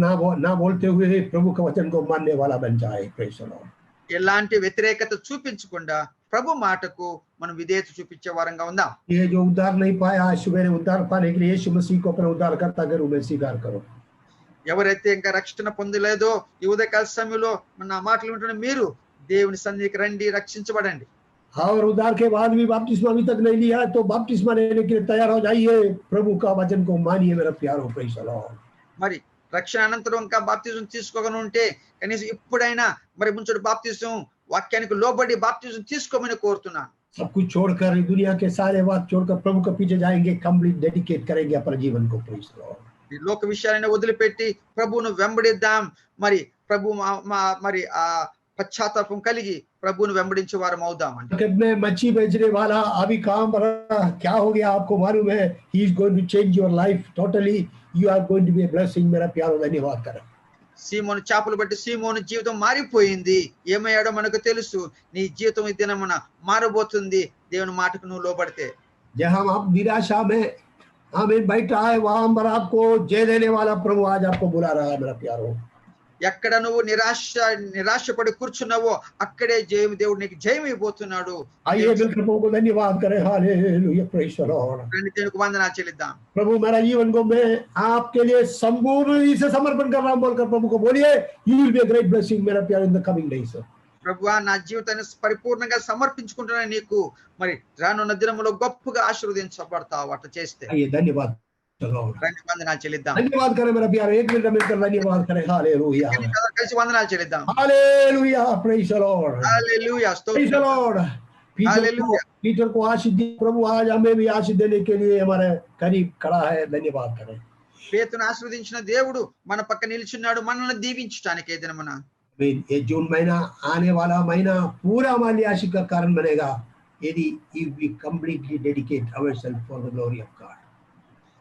ना बोलते हुए प्रभु का वचन को मानने वाला बन जाए. Praise the Lord. ఎలాంటి వ్యతిరేకత చూపించకుండా ప్రభు మాటకు మనం విధేయత చూపించే వారంగా ఉందాం. ये जो उद्धार नहीं पाया, आज सुबह उद्धार पाने के लिए यीशु मसीह को अपना उद्धारकर्ता के रूप में स्वीकार करो. ఎవరైతే ఇంకా రక్షణ పొందలేదో ఈ ఉదయకాల సమయంలో నా మాటలు వింటున్న మీరు దేవుని సన్నిధికి రండి, రక్షించబడండి. और उद्धार के बाद भी बपतिस्मा अभी तक नहीं लिया तो बपतिस्मा लेने के लिए तैयार हो जाइए. प्रभु का वचन को मानिए मेरा प्यारो. Praise the Lord. మరి రక్షణ అనంతరం ఇంకా బాప్తిజం తీసుకోకుండా ఉంటే కనీసం ఇప్పుడైనా మరి ముంచడు బాప్తిజం వాక్యానికి లోబడి బాప్తిజం తీసుకోమని కోరుతున్నాను. सब कुछ छोड़कर दुनिया के सारे बात छोड़कर प्रभु के पीछे जाएंगे, कंप्लीट डेडिकेट करेंगे अपने जीवन को. Praise the Lord. ఈ లోక విషయాలను వదిలిపెట్టి ప్రభువును వెంబడిద్దాం. మరి ప్రభు మరి ఆ పశ్చాత్తాపం కలిగి ప్రభువుని వెంబడించే వారం అవుదామండి. मार्केट में मच्छी बेचने वाला अभी काम कर रहा, क्या हो गया आपको मालूम है? He is going to change your life totally. You are going to be a blessing. मेरा प्यारा धन्यवाद करें. సీమోను చేపలు బట్టి సీమోను జీవితం మారిపోయింది. ఏమయ్యాడో మనకు తెలుసు. నీ జీవితం ఈ దినమున మారబోతుంది దేవుని మాటకు నువ్వు లోబడితే. जहाँ आप निराशा में आमीन बैठा है वहां पर आपको जय देने वाला प्रभु आज आपको बुला रहा है मेरा प्यारो. ఎక్కడ నువ్వు నిరాశపడి కూర్చున్నావో అక్కడే జయం దేవుడు నీకు జయం ఇవ్వబోతున్నాడు. आइए मिलकर प्रभु को धन्यवाद करें. Hallelujah, praise the Lord. దేవునికి వందనాలు చెల్లిద్దాం. प्रभु मेरा जीवन को मैं आपके लिए संपूर्ण से समर्पण कर रहा हूं बोलकर प्रभु को बोलिए, you will be a great blessing मेरा प्यार इन द कमिंग डेज. ప్రభువా నా జీవితాన్ని పరిపూర్ణంగా సమర్పించుకుంటున్నాను నీకు. మరి రానున్న దినములో గొప్పగా ఆశీర్వదించబడతావు అట్లా చేస్తే. आइए धन्यवाद लॉर्ड. వందనాలు చెల్లిద్దాం. धन्यवाद करें मेरा प्यार. एक मिनट मिलकर धन्यवाद करें. हालेलुया, కలిసి వందనాలు చెల్లిద్దాం. Hallelujah, praise the Lord. Hallelujah, praise the Lord. Peter को आशीष दी प्रभु, आज हमें भी आशीष देने के लिए हमारे करीब खड़ा है. धन्यवाद करें. పేతురును ఆశీర్వదించిన దేవుడు మన పక్క నిలిచున్నాడు మనల్ని దీవించడానికి. ఏ దినమున ये जून महीना आने वाला महीना पूरा हमारे आशीष का कारण बनेगा यदि we completely dedicate ourselves for the glory of God.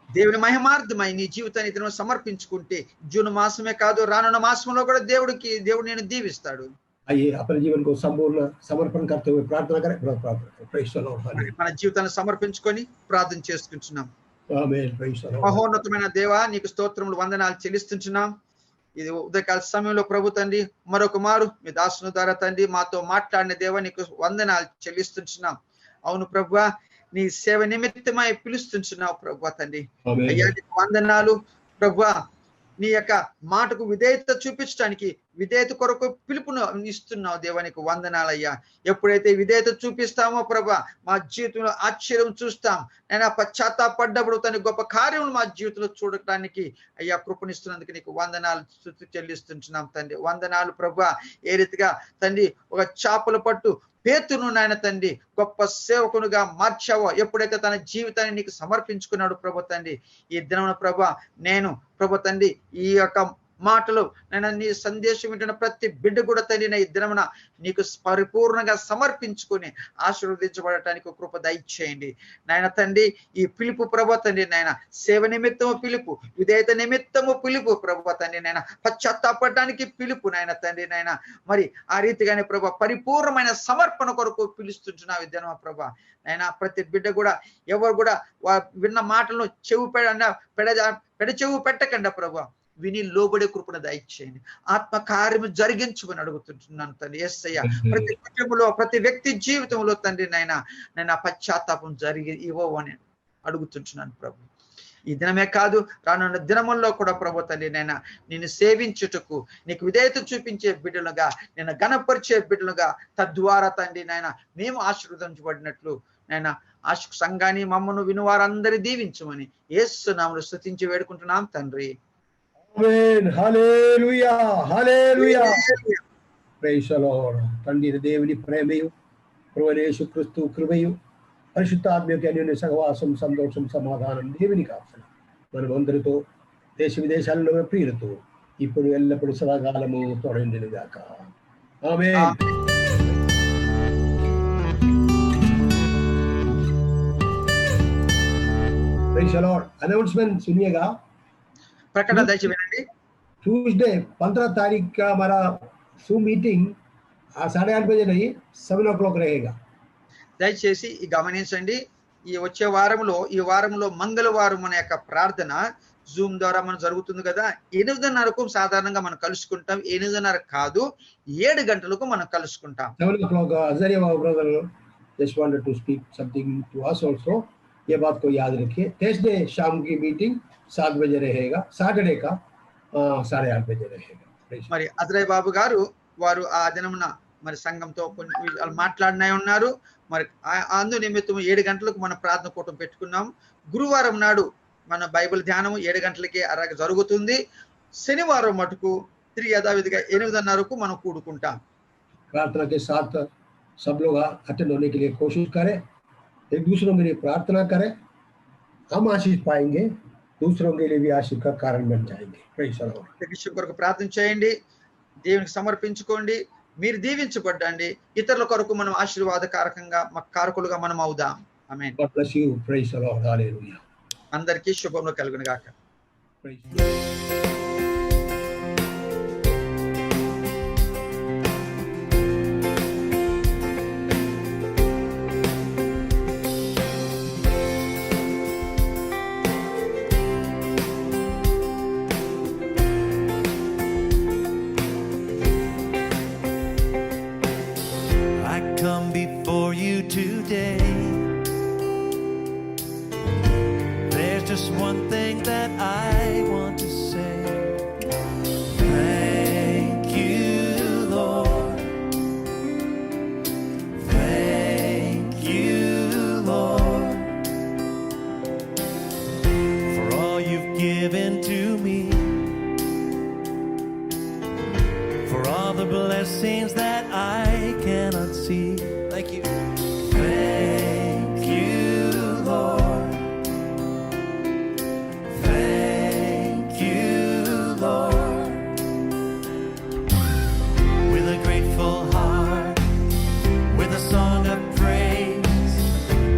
దేవుని మహిమార్థమై నీ జీవితాన్ని దినం సమర్పించుకుంటే జూన్ మాసమే కాదు రానున్న మాసంలో కూడా దేవుడు నేను దీవిస్తాడు. आइए अपने जीवन को संपूर्ण समर्पण करते हुए प्रार्थना करें. प्रार्थना करें. Praise the Lord. మన జీవితాన్ని సమర్పించుకొని ప్రార్థన చేసుకుంటున్నాం. ఆమేన్. Praise the Lord. మహోన్నతమైన దేవా నీకు స్తోత్రములు వందనాలు చెల్లిస్తున్నాం. ఇది ఉదయకాల సమయంలో ప్రభు తండ్రి మరొక మారు మీ దాసుని ద్వారా తండ్రి మాతో మాట్లాడిన దేవా నీకు వందనాలు చెల్లిస్తున్నాం. అవును ప్రభువా, నీ సేవ నిమిత్తమై పిలుస్తున్నావు ప్రభువా తండ్రి. అయ్యా నీకు వందనాలు ప్రభువా. నీ యొక్క మాటకు విధేయత చూపించడానికి విధేయత కొరకు పిలుపును ఇస్తున్నావు దేవా నీకు వందనాలయ్యా. ఎప్పుడైతే విధేయత చూపిస్తామో ప్రభా మా జీవితంలో ఆశ్చర్యం చూస్తాం. నేను పశ్చాత్తాపడ్డప్పుడు తన గొప్ప కార్యములు మా జీవితంలో చూడటానికి అయ్యా కృపణిస్తున్నందుకు నీకు వందనాలు స్తుతి చెల్లిస్తున్నాం తండ్రి. వందనాలు ప్రభా. ఏ రీతిగా తండ్రి ఒక చేపల పట్టు పేతురును నాయన తండ్రి గొప్ప సేవకునిగా మార్చావో, ఎప్పుడైతే తన జీవితాన్ని నీకు సమర్పించుకున్నాడు ప్రభు తండ్రి. ఈ దినమున ప్రభా నేను ప్రభు తండ్రి ఈ యొక్క మాటలు నేను నీ సందేశం వింటున్న ప్రతి బిడ్డ కూడా తండ్రి ఈ దినమున నీకు పరిపూర్ణంగా సమర్పించుకొని ఆశీర్వదించబడటానికి కృప దయచేయండి నాయన తండ్రి. ఈ పిలుపు ప్రభు తండ్రి నాయన సేవ నిమిత్తము పిలుపు, విధేయత నిమిత్తము పిలుపు ప్రభు తండ్రి నాయన, పశ్చాత్తాపడటానికి పిలుపు నాయన తండ్రి నాయన. మరి ఆ రీతిగానే ప్రభు పరిపూర్ణమైన సమర్పణ కొరకు పిలుస్తుంటున్నావు ఈ దినమా ప్రభు నాయన. ప్రతి బిడ్డ కూడా ఎవరు కూడా విన్న మాటలను పెడ చెవు పెట్టకండి ప్రభు. విని లోబడే కృపణ దయచేయండి. ఆత్మ కార్యము జరిగించమని అడుగుతుంటున్నాను తండ్రి యేసయ్య. ప్రతి కుటుంబంలో ప్రతి వ్యక్తి జీవితంలో తండ్రి నాయన పశ్చాత్తాపం జరిగి ఇవ్వని అడుగుతుంటున్నాను ప్రభు. ఈ దినమే కాదు రానున్న దినముల్లో కూడా ప్రభు తండ్రి నాయన నిన్ను సేవించుటకు నీకు విధేయత చూపించే బిడ్డలుగా నేను గణపరిచే బిడ్డలుగా తద్వారా తండ్రి నాయన మేము ఆశీర్వదించబడినట్లు నాయన సంఘాన్ని మమ్మను వినువారందరి దీవించమని యేసు నామములో స్తుతించి వేడుకుంటున్నాం తండ్రి. Amen. Hallelujah, hallelujah. Praise the Lord. తండ్రి దేవుని ప్రేమయు ప్రభువైన యేసుక్రీస్తు కృపయు పరిశుద్ధాత్మ యొక్క అన్యోన్య సహవాసం సంతోషం సమాధానం దేవుని కావలసిన మనమందరితో దేశ విదేశాలలో ప్రియులతో ఇప్పుడు ఎల్లప్పుడు సదాకాలము తోడైండును గాక. Amen. Praise the Lord. Announcement सुनिएगा. ప్రకటన దయచేసి వినండి. ट्यूसडे 15 तारीख का हमारा जूम मीटिंग 8:30 बजे नहीं 7 o'clock रहेगा. దయచేసి గమనించండి. ఈ వచ్చే వారంలో మంగళవారం మన యొక్క ప్రార్థన జూమ్ ద్వారా మనం జరుగుతుంది కదా. 8:30కు సాధారణంగా మనం కలుసుకుంటాం. 8:30 కాదు 7 గంటలకు మనం కలుసుకుంటాం. 7 o'clock. Azariah brother just wanted to speak something to us also. ये बात को याद रखिए. थर्सडे शाम की मीटिंग 7 बजे रहेगा. सैटरडे का 8:30 बजे रहेगा. మరి అజరయ్య బాబు గారు వారు ఆ దినమున మరి సంఘంతో కొన్ని మాట్లాడిన ఉన్నారు. మరి అందు నిమిత్తం 7 గంటలకు మన ప్రార్థన కూటం పెట్టుకున్నాం. గురువారం నాడు మన బైబిల్ ధ్యానం 7 గంటలకి జరుగుతుంది. శనివారం మటుకు తిరిగి యథావిధిగా 8:30కు మనం కూడుకుంటాం. प्रार्थना के साथ सब लोग अटेंड होने के लिए कोशिश करें. एक दूसरों के लिए प्रार्थना करें. हम आशीष पाएंगे, दूसरों के लिए भी आशीष का कारण बन जाएंगे. Praise the Lord. విషయం కొరకు ప్రార్థన చేయండి, దేవునికి సమర్పించుకోండి. మీరు దీవించబడ్డండి. ఇతరుల కొరకు మనం ఆశీర్వాదకారకంగా కారకులుగా మనం అవుదాం. ఆమేన్. God bless you. Praise the Lord. Hallelujah. అందరికీ శుభములు కలుగును గాక. Praise the Lord. I come before you today. There's just one thing that I want to say. Thank you, Lord. Thank you, Lord, for all you've given to me, for all the blessings that I cannot see. Thank you. Thank you, Lord. Thank you, Lord. With a grateful heart, with a song of praise,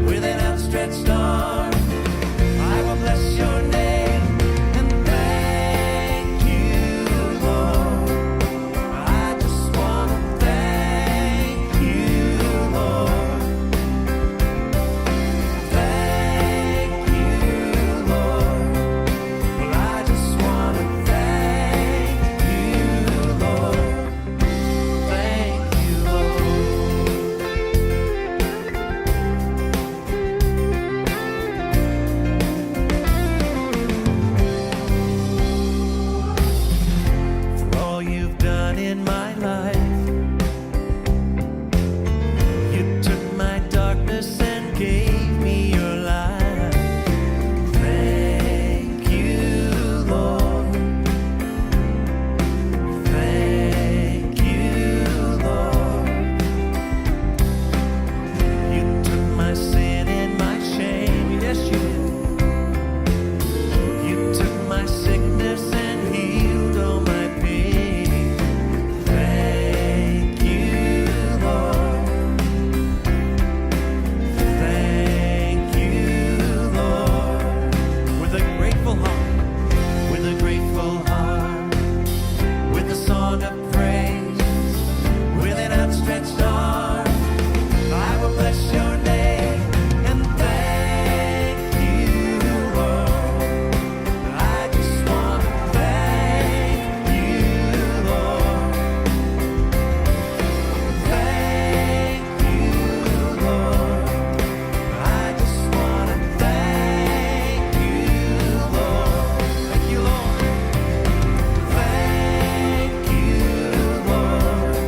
with an outstretched arm, I will bless your name and thank you, Lord. I just want to thank you, Lord. Thank you, Lord. Well, I just want to thank you, Lord. Thank you, Lord. For all you've done in my life, you took my darkness and gave me your light. Thank you, Lord. Thank you, Lord. You took my sin and my shame. Yes, you did. You took my sickness and healed all my pain. Thank you, Lord. Thank you, Lord. With a grateful heart, with a grateful heart, with a song of praise, with an outstretched arm, I will bless your name and thank you, Lord. I just want to thank you, Lord. Thank you, Lord. I just want to thank you, Lord. Thank you, Lord. Thank you, Lord.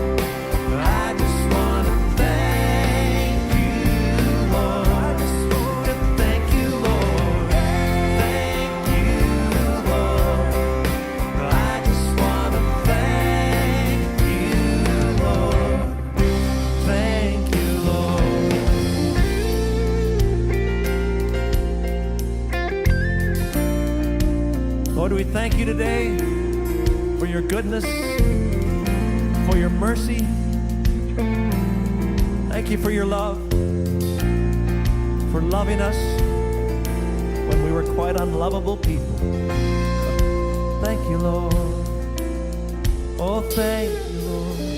I just want to thank you, Lord. I just want to thank you, Lord. Thank you, Lord. I just want to thank you, Lord. Thank you, Lord. Lord, we thank you today for your goodness, for your mercy. Thank you for your love, for loving us when we were quite unlovable people. Thank you, Lord. Oh, thank you, Lord.